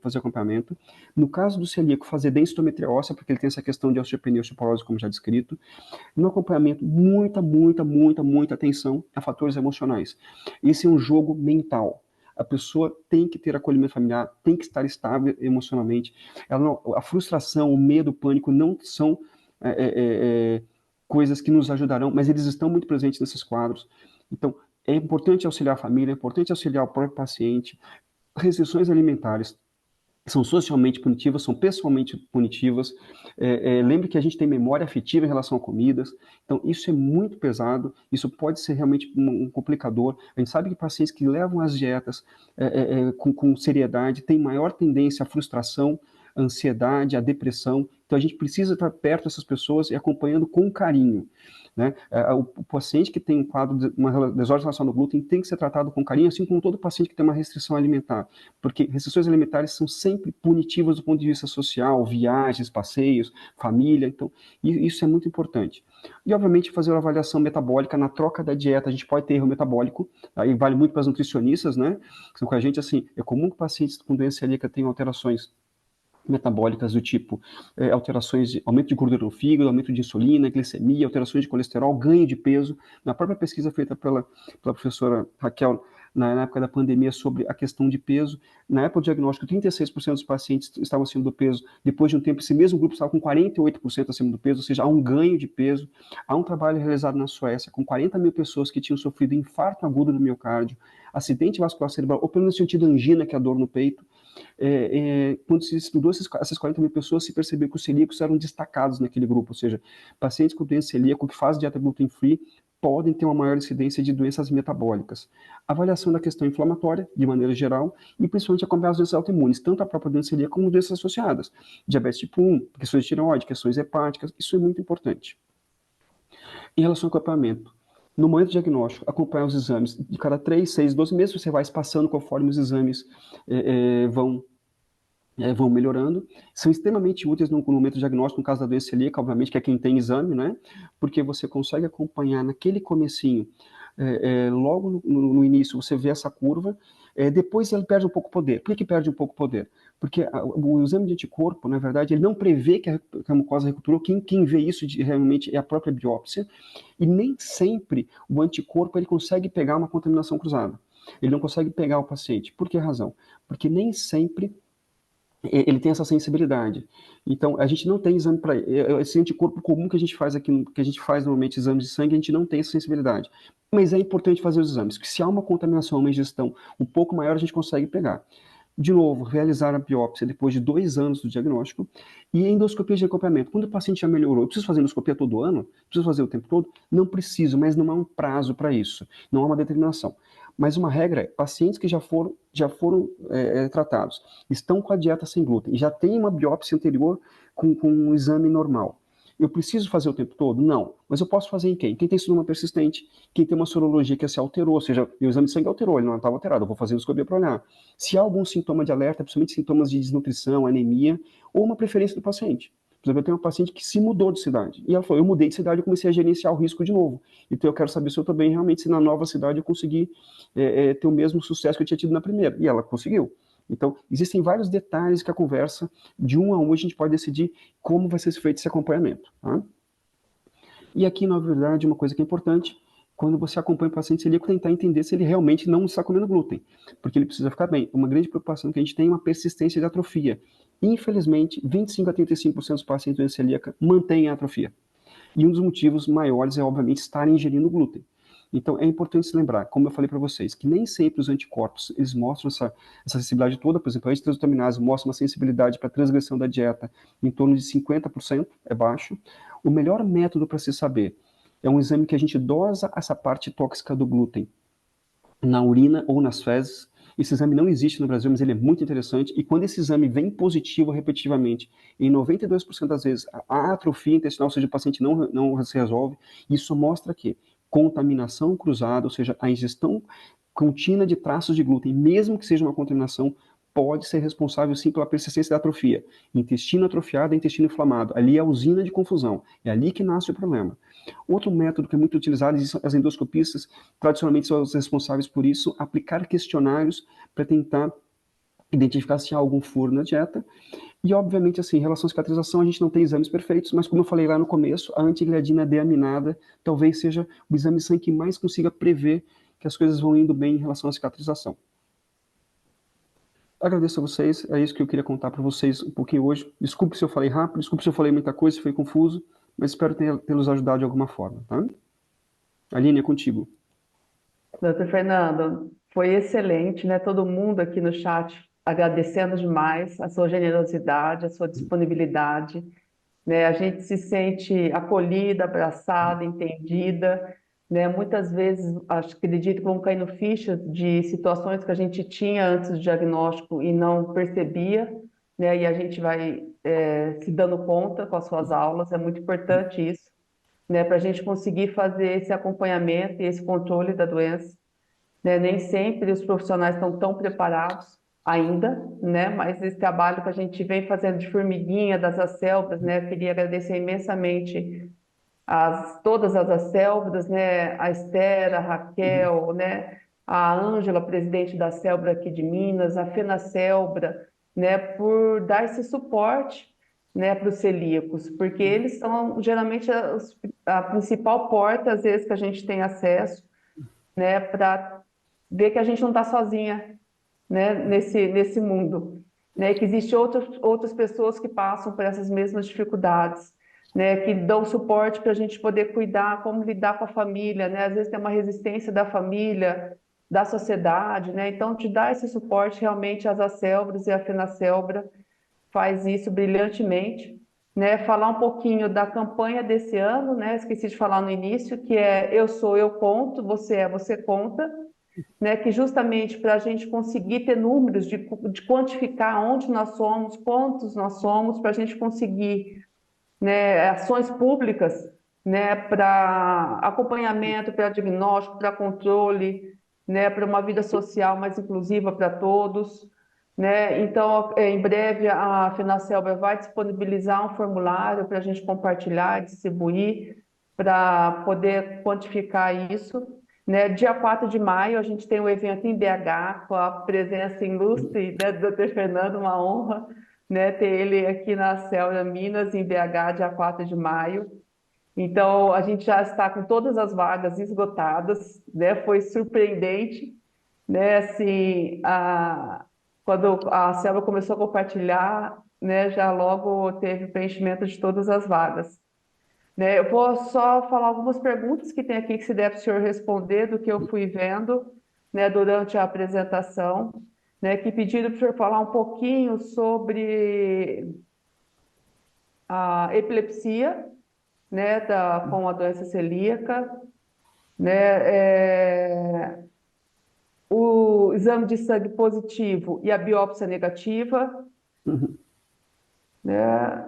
fazer acompanhamento. No caso do celíaco, fazer densitometria óssea, porque ele tem essa questão de osteopenia e osteoporose, como já descrito. No acompanhamento, muita atenção a fatores emocionais. Esse é um jogo mental. A pessoa tem que ter acolhimento familiar, tem que estar estável emocionalmente. A frustração, o medo, o pânico não são coisas que nos ajudarão, mas eles estão muito presentes nesses quadros. Então, é importante auxiliar a família, é importante auxiliar o próprio paciente. Restrições alimentares são socialmente punitivas, são pessoalmente punitivas. Lembre que a gente tem memória afetiva em relação a comidas, então isso é muito pesado, isso pode ser realmente um complicador. A gente sabe que pacientes que levam as dietas com seriedade têm maior tendência à frustração, à ansiedade, à depressão, então a gente precisa estar perto dessas pessoas e acompanhando com carinho. Né? O paciente que tem um quadro de uma desordem relacionada ao glúten tem que ser tratado com carinho, assim como todo paciente que tem uma restrição alimentar, porque restrições alimentares são sempre punitivas do ponto de vista social, viagens, passeios, família, então isso é muito importante. E, obviamente, fazer uma avaliação metabólica na troca da dieta. A gente pode ter erro metabólico, aí vale muito para os nutricionistas, né? Que são com a gente, assim, é comum que pacientes com doença celíaca tenham alterações metabólicas do tipo alterações de aumento de gordura no fígado, aumento de insulina, glicemia, alterações de colesterol, ganho de peso. Na própria pesquisa feita pela professora Raquel na época da pandemia sobre a questão de peso, na época do diagnóstico, 36% dos pacientes estavam acima do peso. Depois de um tempo, esse mesmo grupo estava com 48% acima do peso, ou seja, há um ganho de peso. Há um trabalho realizado na Suécia com 40 mil pessoas que tinham sofrido infarto agudo do miocárdio, acidente vascular cerebral, ou pelo menos sentido angina, que é a dor no peito. Quando se estudou essas 40 mil pessoas, se percebeu que os celíacos eram destacados naquele grupo, ou seja, pacientes com doença celíaca que fazem dieta gluten-free podem ter uma maior incidência de doenças metabólicas. Avaliação da questão inflamatória, de maneira geral, e principalmente acompanhar as doenças autoimunes, tanto a própria doença celíaca como doenças associadas. Diabetes tipo 1, questões de tireoide, questões hepáticas, isso é muito importante. Em relação ao acompanhamento, no momento do diagnóstico, acompanhar os exames de cada 3, 6, 12 meses, você vai espaçando conforme os exames vão melhorando, são extremamente úteis no momento do diagnóstico, no caso da doença celíaca, obviamente, que é quem tem exame, né? Porque você consegue acompanhar naquele comecinho, logo no início, você vê essa curva, Depois ele perde um pouco o poder. Por que perde um pouco o poder? Porque o exame de anticorpo, na verdade, ele não prevê que a mucosa recuperou. Quem vê isso realmente é a própria biópsia. E nem sempre o anticorpo ele consegue pegar uma contaminação cruzada. Ele não consegue pegar o paciente. Por que razão? Porque nem sempre ele tem essa sensibilidade. Então, a gente não tem exame para esse anticorpo comum que a gente faz aqui, que a gente faz normalmente exames de sangue, a gente não tem essa sensibilidade. Mas é importante fazer os exames, porque se há uma contaminação, uma ingestão um pouco maior, a gente consegue pegar. De novo, realizar a biópsia depois de 2 anos do diagnóstico e endoscopia de acompanhamento. Quando o paciente já melhorou, eu preciso fazer endoscopia todo ano? Preciso fazer o tempo todo? Não preciso, mas não há um prazo para isso, não há uma determinação. Mas uma regra é, pacientes que já foram tratados, estão com a dieta sem glúten, já tem uma biópsia anterior com um exame normal. Eu preciso fazer o tempo todo? Não. Mas eu posso fazer em quem? Quem tem sindrome persistente, quem tem uma sorologia que se alterou, ou seja, o exame de sangue alterou, ele não estava alterado, eu vou fazer endoscopia para olhar. Se há algum sintoma de alerta, principalmente sintomas de desnutrição, anemia, ou uma preferência do paciente. Por exemplo, eu tenho uma paciente que se mudou de cidade. E ela falou, eu mudei de cidade e comecei a gerenciar o risco de novo. Então eu quero saber se eu estou bem realmente, se na nova cidade eu consegui ter o mesmo sucesso que eu tinha tido na primeira. E ela conseguiu. Então, existem vários detalhes que a conversa, de um a um, a gente pode decidir como vai ser feito esse acompanhamento. Tá? E aqui, na verdade, uma coisa que é importante, quando você acompanha o paciente celíaco, tentar entender se ele realmente não está comendo glúten, porque ele precisa ficar bem. Uma grande preocupação que a gente tem é uma persistência de atrofia. Infelizmente, 25 a 35% dos pacientes doença celíaca mantêm a atrofia. E um dos motivos maiores é, obviamente, estarem ingerindo glúten. Então, é importante se lembrar, como eu falei para vocês, que nem sempre os anticorpos, eles mostram essa sensibilidade toda. Por exemplo, a antitransglutaminase mostra uma sensibilidade para transgressão da dieta em torno de 50%, é baixo. O melhor método para se saber é um exame que a gente dosa essa parte tóxica do glúten na urina ou nas fezes. Esse exame não existe no Brasil, mas ele é muito interessante. E quando esse exame vem positivo repetitivamente, em 92% das vezes, a atrofia intestinal, ou seja, o paciente não se resolve, isso mostra que contaminação cruzada, ou seja, a ingestão contínua de traços de glúten, mesmo que seja uma contaminação, pode ser responsável sim pela persistência da atrofia. Intestino atrofiado é intestino inflamado. Ali é a usina de confusão. É ali que nasce o problema. Outro método que é muito utilizado, as endoscopistas tradicionalmente são os responsáveis por isso, aplicar questionários para tentar identificar se há algum furo na dieta. E, obviamente, assim, em relação à cicatrização, a gente não tem exames perfeitos, mas como eu falei lá no começo, a antigliadina deaminada talvez seja o exame de sangue que mais consiga prever que as coisas vão indo bem em relação à cicatrização. Agradeço a vocês, é isso que eu queria contar para vocês um pouquinho hoje. Desculpe se eu falei rápido, desculpe se eu falei muita coisa, se foi confuso, mas espero tê-los ajudado de alguma forma, tá? Aline, é contigo. Doutor Fernando, foi excelente, né? Todo mundo aqui no chat agradecendo demais a sua generosidade, a sua disponibilidade, né? A gente se sente acolhida, abraçada, entendida, né? Muitas vezes, acredito que vão caindo fichas de situações que a gente tinha antes do diagnóstico e não percebia, né? E a gente vai se dando conta com as suas aulas, é muito importante isso, né? Para a gente conseguir fazer esse acompanhamento e esse controle da doença, né? Nem sempre os profissionais estão tão preparados ainda, né? Mas esse trabalho que a gente vem fazendo de formiguinha das acelvas, né? Eu queria agradecer imensamente todas as acelvas, né? A Esther, a Raquel, né? A Ângela, presidente da Celbra aqui de Minas, a Fenacelbra, né? Por dar esse suporte, né? Para os celíacos, porque eles são geralmente a principal porta, às vezes, que a gente tem acesso, né? Para ver que a gente não está sozinha, né, nesse mundo, né, que existem outras pessoas que passam por essas mesmas dificuldades, né, que dão suporte para a gente poder cuidar, como lidar com a família, né, às vezes tem uma resistência da família, da sociedade, né, então te dar esse suporte realmente as Acelbras e a Fenacelbra faz isso brilhantemente, né, falar um pouquinho da campanha desse ano, né, esqueci de falar no início, que é Eu Sou, Eu Conto, Você É, Você Conta, né, que justamente para a gente conseguir ter números de quantificar onde nós somos, quantos nós somos, para a gente conseguir, né, ações públicas, né, para acompanhamento, para diagnóstico, para controle, né, para uma vida social mais inclusiva para todos, né? Então, em breve a Fenacelbra vai disponibilizar um formulário para a gente compartilhar, distribuir, para poder quantificar isso. né? Dia 4 de maio, a gente tem um evento em BH com a presença ilustre, né, do Dr. Fernando, uma honra, né, ter ele aqui na Célula Minas, em BH, dia 4 de maio. Então, a gente já está com todas as vagas esgotadas, né? Foi surpreendente, né? Assim, quando a Selva começou a compartilhar, né? Já logo teve preenchimento de todas as vagas, né? Eu vou só falar algumas perguntas que tem aqui que se deve o senhor responder do que eu fui vendo, né? Durante a apresentação, né? Que pediram para o senhor falar um pouquinho sobre a epilepsia, né, com a doença celíaca, né, o exame de sangue positivo e a biópsia negativa, Uhum. né,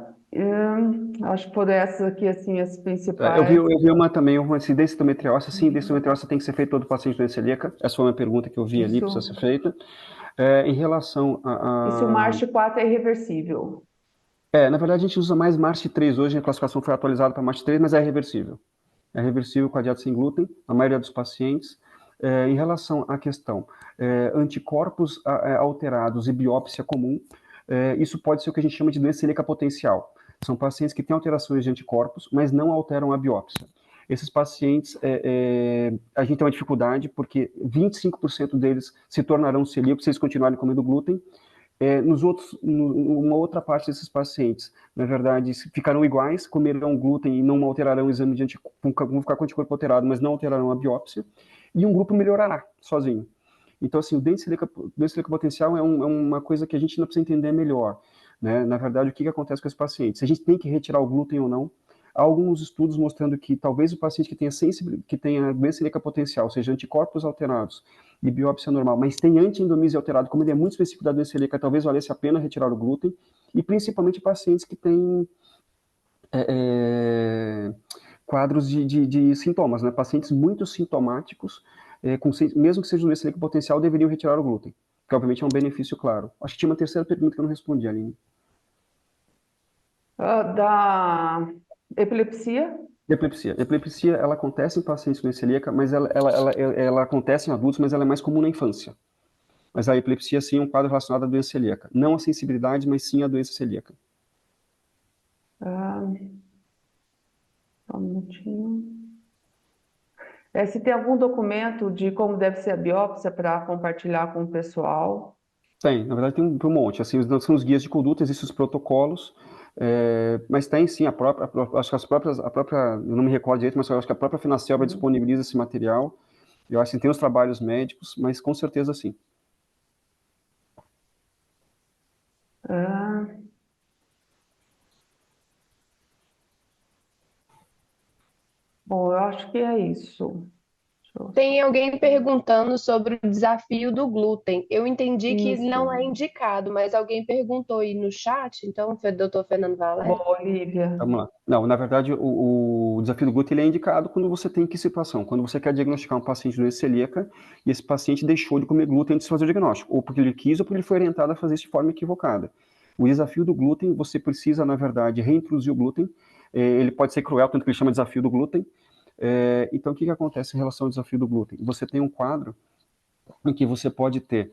acho que foram essas aqui, assim, as Eu principais. vi uma também, uma assim, densitometria óssea. Sim, densitometria óssea tem que ser feita todo paciente de doença celíaca. Essa foi uma pergunta que eu vi ali, precisa Isso, ser feita. Em relação e se o a... MASH 4 é irreversível? Na verdade, a gente usa mais MASH3 hoje, a classificação foi atualizada para MASH3, mas é reversível. É reversível com a dieta sem glúten, a maioria dos pacientes. Em relação à questão anticorpos alterados e biópsia comum, isso pode ser o que a gente chama de doença celíaca potencial. São pacientes que têm alterações de anticorpos, mas não alteram a biópsia. Esses pacientes, a gente tem uma dificuldade, porque 25% deles se tornarão celíacos se eles continuarem comendo glúten. Uma outra parte desses pacientes, na verdade, ficarão iguais, comerão glúten e não alterarão o exame de anticorpo, vão ficar com anticorpo alterado, mas não alterarão a biópsia, e um grupo melhorará sozinho. Então, assim, o doença celíaca potencial é uma coisa que a gente ainda precisa entender melhor, né? Na verdade, o que acontece com esse paciente? Se a gente tem que retirar o glúten ou não. Há alguns estudos mostrando que talvez o paciente que tenha doença celíaca potencial, ou seja, anticorpos alterados e biópsia normal, mas tem anti-endomíase alterado, como ele é muito específico da doença celíaca, talvez valesse a pena retirar o glúten, e principalmente pacientes que têm quadros de sintomas, né? Pacientes muito sintomáticos, mesmo que seja doença celíaca potencial, deveriam retirar o glúten, que obviamente é um benefício claro. Acho que tinha uma terceira pergunta que eu não respondi, Aline. Da epilepsia? Epilepsia. Epilepsia, ela acontece em pacientes com doença celíaca, mas ela acontece em adultos, mas ela é mais comum na infância. Mas a epilepsia, sim, é um quadro relacionado à doença celíaca. Não a sensibilidade, mas sim a doença celíaca. Ah, só um minutinho. Se tem algum documento de como deve ser a biópsia para compartilhar com o pessoal? Tem, na verdade tem um monte. Assim, são os guias de conduta, existem os protocolos, mas tem sim acho que eu não me recordo direito, mas eu acho que a própria Finacelva disponibiliza esse material. Eu acho que tem os trabalhos médicos, mas com certeza sim. Ah, bom, eu acho que é isso. Deixa eu Tem alguém perguntando sobre o desafio do glúten. Eu entendi que não é Isso. indicado, mas alguém perguntou aí no chat, então foi o doutor Fernando Valério. Boa, Olivia. Vamos lá. Não, na verdade, o desafio do glúten ele é indicado quando você tem que situação? Quando você quer diagnosticar um paciente de doença celíaca e esse paciente deixou de comer glúten antes de fazer o diagnóstico, ou porque ele quis ou porque ele foi orientado a fazer isso de forma equivocada. O desafio do glúten, você precisa, na verdade, reintroduzir o glúten. Ele pode ser cruel, tanto que ele chama de desafio do glúten. Então, o que acontece em relação ao desafio do glúten? Você tem um quadro em que você pode ter,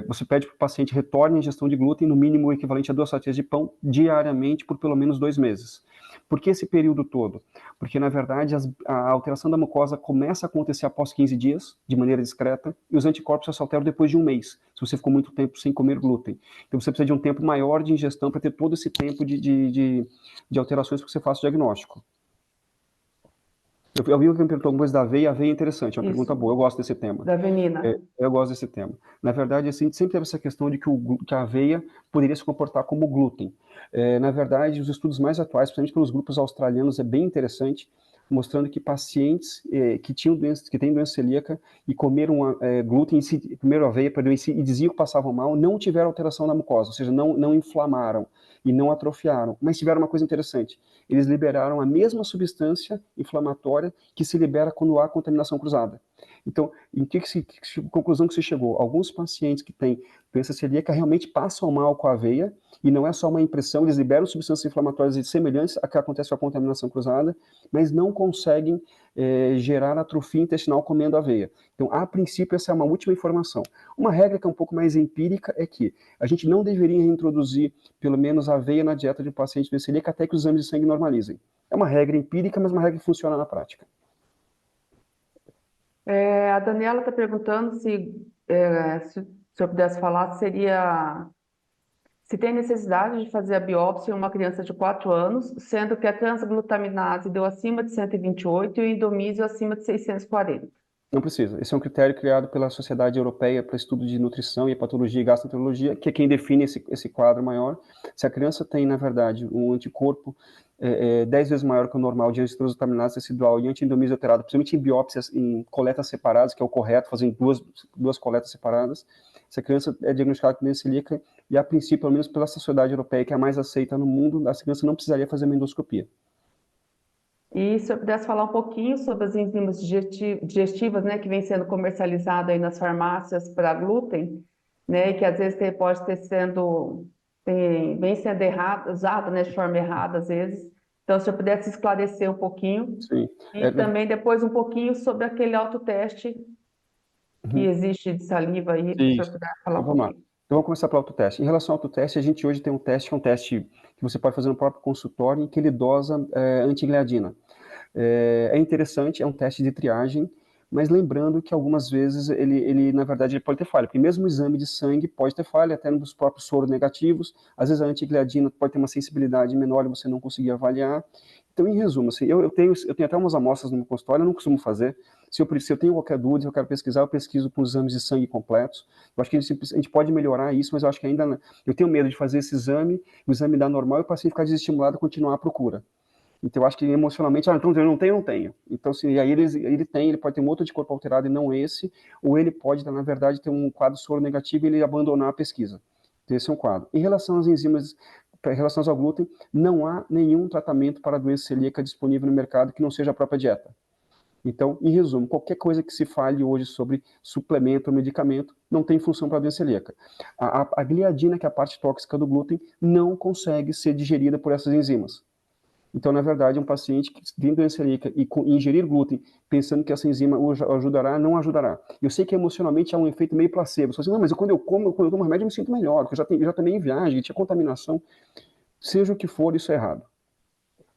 você pede para o paciente retorne a ingestão de glúten no mínimo o equivalente a 2 fatias de pão diariamente por pelo menos 2 meses. Por que esse período todo? Porque, na verdade, a alteração da mucosa começa a acontecer após 15 dias, de maneira discreta, e os anticorpos só se alteram depois de um mês, se você ficou muito tempo sem comer glúten. Então, você precisa de um tempo maior de ingestão para ter todo esse tempo de alterações para que você faça o diagnóstico. Eu vi alguém me perguntou alguma coisa da aveia. A aveia é interessante, é uma pergunta Isso, boa. Eu gosto desse tema. da avenina. Eu gosto desse tema. Na verdade, assim, a gente sempre teve essa questão de que a aveia poderia se comportar como glúten. Na verdade, os estudos mais atuais, principalmente pelos grupos australianos, é bem interessante, mostrando que pacientes que têm doença celíaca e comeram glúten, comeram aveia, perdão, e diziam que passavam mal, não tiveram alteração na mucosa, ou seja, não inflamaram e não atrofiaram. Mas tiveram uma coisa interessante, eles liberaram a mesma substância inflamatória que se libera quando há contaminação cruzada. Então, em conclusão que você chegou? Alguns pacientes que têm doença celíaca realmente passam mal com a aveia, e não é só uma impressão, eles liberam substâncias inflamatórias semelhantes a que acontece com a contaminação cruzada, mas não conseguem gerar atrofia intestinal comendo aveia. Então, a princípio, essa é uma última informação. Uma regra que é um pouco mais empírica é que a gente não deveria introduzir, pelo menos, aveia na dieta de um paciente doença celíaca até que os exames de sangue normalizem. É uma regra empírica, mas uma regra que funciona na prática. A Daniela está perguntando se o senhor pudesse falar, se tem necessidade de fazer a biópsia em uma criança de 4 anos, sendo que a transglutaminase deu acima de 128 e o endomísio acima de 640. Não precisa. Esse é um critério criado pela Sociedade Europeia para Estudo de Nutrição e Patologia e Gastroenterologia, que é quem define esse quadro maior. Se a criança tem, na verdade, um anticorpo 10 vezes maior que o normal de antitransglutaminase residual e anti-endomísio alterado, principalmente em biópsias, em coletas separadas, que é o correto, fazendo duas coletas separadas, essa criança é diagnosticada com doença celíaca e, a princípio, pelo menos pela Sociedade Europeia, que é a mais aceita no mundo, essa criança não precisaria fazer uma endoscopia. E se eu pudesse falar um pouquinho sobre as enzimas digestivas, né, que vem sendo comercializada aí nas farmácias para glúten, né, e que às vezes pode vem sendo usada, né, de forma errada às vezes. Então, se eu pudesse esclarecer um pouquinho, Sim. e também depois um pouquinho sobre aquele autoteste que existe de saliva aí, se o senhor Isso. puder falar Então, um vamos lá. pouquinho. Então, vamos começar pelo autoteste. Em relação ao autoteste, a gente hoje tem um teste, que é um teste que você pode fazer no próprio consultório, em que ele dosa antigliadina. É interessante, é um teste de triagem, mas lembrando que algumas vezes na verdade, ele pode ter falha, porque mesmo o exame de sangue pode ter falha, até nos próprios soros negativos, às vezes a antigliadina pode ter uma sensibilidade menor e você não conseguir avaliar. Então, em resumo, assim, eu tenho até umas amostras no meu consultório, eu não costumo fazer. Se eu tenho qualquer dúvida, se eu quero pesquisar, eu pesquiso com os exames de sangue completos. Eu acho que a gente pode melhorar isso, mas eu acho que ainda eu tenho medo de fazer esse exame, o exame dar normal e o paciente ficar desestimulado e continuar a procura. Então, eu acho que emocionalmente, então eu não tenho. Então, assim, aí ele pode ter um outro anticorpo alterado e não esse, ou ele pode, na verdade, ter um quadro soro negativo e ele abandonar a pesquisa. Então, esse é um quadro. Em relação às enzimas, em relação ao glúten, não há nenhum tratamento para a doença celíaca disponível no mercado que não seja a própria dieta. Então, em resumo, qualquer coisa que se fale hoje sobre suplemento ou medicamento não tem função para a doença celíaca. A gliadina, que é a parte tóxica do glúten, não consegue ser digerida por essas enzimas. Então, na verdade, um paciente que tem doença celíaca e ingerir glúten, pensando que essa enzima o ajudará, não ajudará. Eu sei que emocionalmente há um efeito meio placebo. Você fala assim, não, mas quando eu tomo remédio, eu me sinto melhor, porque eu já tomei em viagem, tinha contaminação. Seja o que for, isso é errado.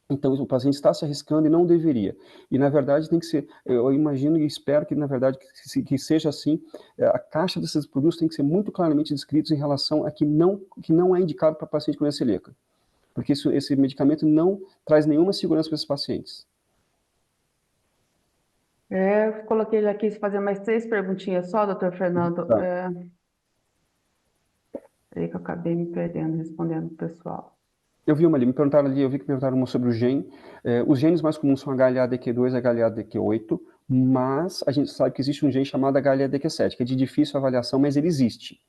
Então, o paciente está se arriscando e não deveria. E, na verdade, tem que ser, eu imagino e espero que, na verdade, que seja assim, a caixa desses produtos tem que ser muito claramente descritos em relação a que não é indicado para paciente com doença celíaca. Porque esse medicamento não traz nenhuma segurança para esses pacientes. Eu coloquei já aqui, fazer mais 3 perguntinhas só, doutor Fernando. Tá. Peraí que eu acabei me perdendo respondendo o pessoal. Eu vi uma ali, eu vi que perguntaram uma sobre o gene. Os genes mais comuns são HLA-DQ2 e HLA-DQ8, mas a gente sabe que existe um gene chamado HLA-DQ7, que é de difícil avaliação, mas ele existe.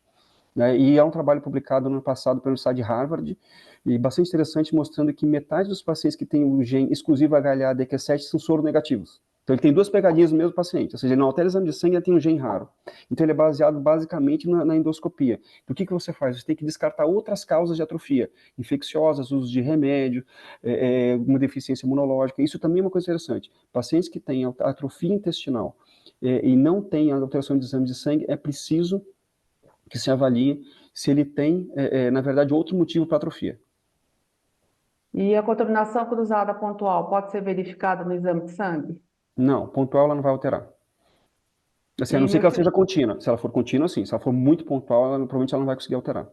Né? E há um trabalho publicado no ano passado pela Universidade de Harvard, e bastante interessante, mostrando que metade dos pacientes que têm o gene exclusivo HLA-DQ7 são soronegativos. Então ele tem 2 pegadinhas no mesmo paciente, ou seja, ele não altera o exame de sangue, ele tem um gene raro. Então ele é baseado basicamente na endoscopia. O que você faz? Você tem que descartar outras causas de atrofia, infecciosas, uso de remédio, uma deficiência imunológica. Isso também é uma coisa interessante. Pacientes que têm atrofia intestinal e não têm alteração de exame de sangue, é preciso que se avalie se ele tem, na verdade, outro motivo para atrofia. E a contaminação cruzada pontual pode ser verificada no exame de sangue? Não, pontual ela não vai alterar. Assim, a não ser que ela seja contínua. Se ela for contínua, sim. Se ela for muito pontual, provavelmente ela não vai conseguir alterar.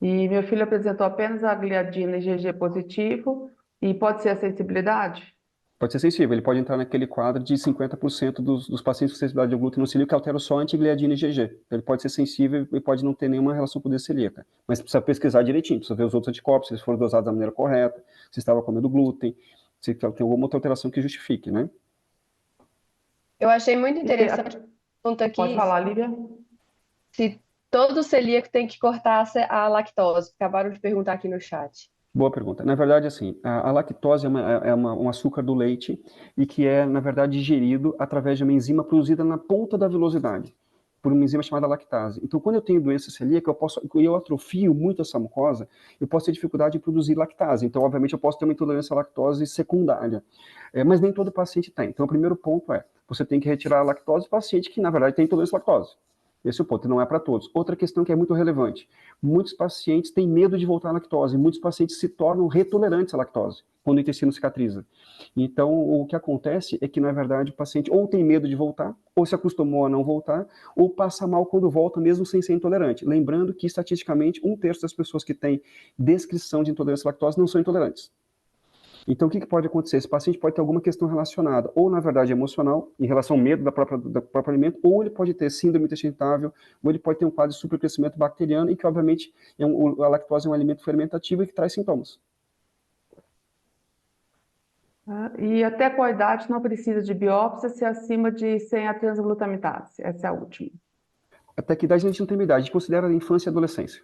E meu filho apresentou apenas a gliadina IgG positivo e pode ser a sensibilidade? Pode ser sensível, ele pode entrar naquele quadro de 50% dos pacientes com sensibilidade ao glúten no celíaco que alteram só antigliadina IgG. Então, ele pode ser sensível e pode não ter nenhuma relação com doença celíaca. Mas precisa pesquisar direitinho, precisa ver os outros anticorpos, se eles foram dosados da maneira correta, se estava comendo glúten, se tem alguma outra alteração que justifique, né? Eu achei muito interessante a pergunta aqui. Pode falar, Lívia. Se todo celíaco tem que cortar a lactose. Acabaram de perguntar aqui no chat. Boa pergunta. Na verdade, assim, a lactose um açúcar do leite e que é, na verdade, digerido através de uma enzima produzida na ponta da vilosidade, por uma enzima chamada lactase. Então, quando eu tenho doença celíaca, eu atrofio muito essa mucosa, eu posso ter dificuldade em produzir lactase. Então, obviamente, eu posso ter uma intolerância à lactose secundária. Mas nem todo paciente tem. Então, o primeiro ponto é, você tem que retirar a lactose do paciente que, na verdade, tem intolerância à lactose. Esse é o ponto, não é para todos. Outra questão que é muito relevante, muitos pacientes têm medo de voltar à lactose, muitos pacientes se tornam retolerantes à lactose, quando o intestino cicatriza. Então, o que acontece é que, na verdade, o paciente ou tem medo de voltar, ou se acostumou a não voltar, ou passa mal quando volta, mesmo sem ser intolerante. Lembrando que, estatisticamente, 1/3 das pessoas que têm descrição de intolerância à lactose não são intolerantes. Então, o que pode acontecer? Esse paciente pode ter alguma questão relacionada, ou na verdade emocional, em relação ao medo do próprio alimento, ou ele pode ter síndrome intestinal irritável, ou ele pode ter um quadro de supercrescimento bacteriano, e que, obviamente, a lactose é um alimento fermentativo e que traz sintomas. E até qual idade não precisa de biópsia se acima de 100 a transglutamitase? Essa é a última. Até que idade a gente não tem uma idade, a gente considera a infância e a adolescência.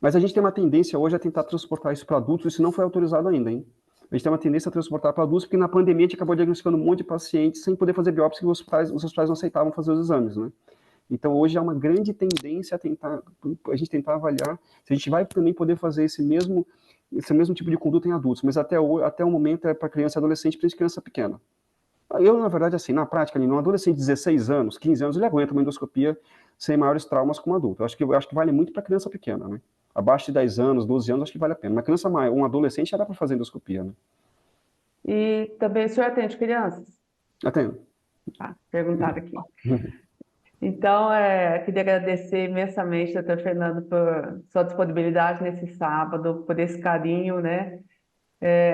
Mas a gente tem uma tendência hoje a tentar transportar isso para adultos, isso não foi autorizado ainda, hein? A gente tem uma tendência a transportar para adultos, porque na pandemia a gente acabou diagnosticando um monte de pacientes sem poder fazer biópsia, porque os hospitais não aceitavam fazer os exames, né? Então hoje há uma grande tendência a gente tentar avaliar se a gente vai também poder fazer esse mesmo tipo de conduta em adultos, mas até o momento é para criança e adolescente, principalmente criança pequena. Eu, na verdade, assim, na prática, um adolescente de 16 anos, 15 anos, ele aguenta uma endoscopia sem maiores traumas como adulto. Eu acho que vale muito para criança pequena, né? Abaixo de 10 anos, 12 anos, acho que vale a pena. Uma criança maior, um adolescente, já dá para fazer endoscopia, né? E também o senhor atende crianças? Atendo. Perguntaram aqui. Então, queria agradecer imensamente, doutor Fernando, por sua disponibilidade nesse sábado, por esse carinho, né?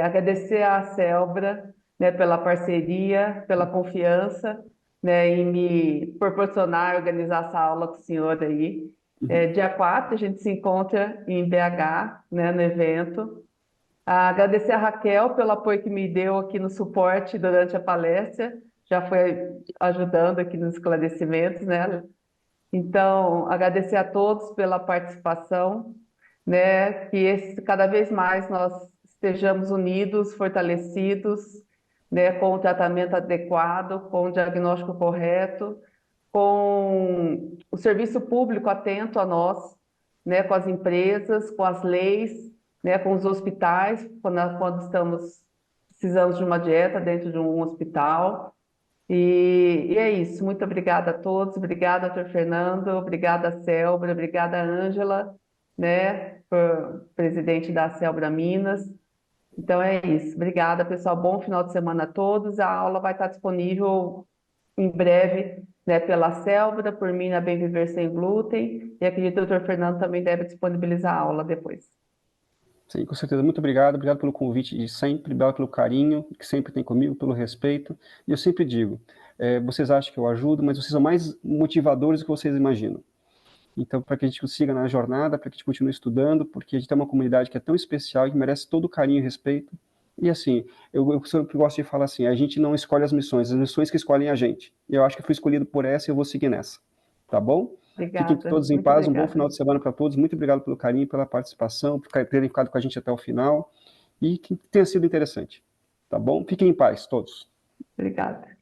Agradecer à Celbra, né, pela parceria, pela confiança, né, em me proporcionar organizar essa aula com o senhor aí. Dia 4 a gente se encontra em BH, né, no evento. Agradecer a Raquel pelo apoio que me deu aqui no suporte durante a palestra, já foi ajudando aqui nos esclarecimentos, né? Então, agradecer a todos pela participação, né? Que cada vez mais nós estejamos unidos, fortalecidos, né? Com o tratamento adequado, com o diagnóstico correto, com o serviço público atento a nós, né? Com as empresas, com as leis, né? Com os hospitais, quando estamos precisando de uma dieta dentro de um hospital. E é isso. Muito obrigada a todos. Obrigada, doutor Fernando. Obrigada, Celbra. Obrigada, Ângela, né, presidente da Celbra Minas. Então é isso. Obrigada, pessoal. Bom final de semana a todos. A aula vai estar disponível em breve, né, pela Celbra, por mim na Bem Viver Sem Glúten. E acredito que o doutor Fernando também deve disponibilizar a aula depois. Sim, com certeza. Muito obrigado. Obrigado pelo convite de sempre, obrigado pelo carinho que sempre tem comigo, pelo respeito. E eu sempre digo, vocês acham que eu ajudo, mas vocês são mais motivadores do que vocês imaginam. Então, para que a gente consiga na jornada, para que a gente continue estudando, porque a gente tem uma comunidade que é tão especial e que merece todo o carinho e respeito. E assim, eu sempre gosto de falar assim, a gente não escolhe as missões que escolhem a gente. E eu acho que eu fui escolhido por essa e eu vou seguir nessa. Tá bom? Fiquem Obrigada. todos em Muito paz, um bom obrigada. final de semana para todos. Muito obrigado pelo carinho, pela participação, por terem ficado com a gente até o final. E que tenha sido interessante. Tá bom? Fiquem em paz, todos. Obrigada.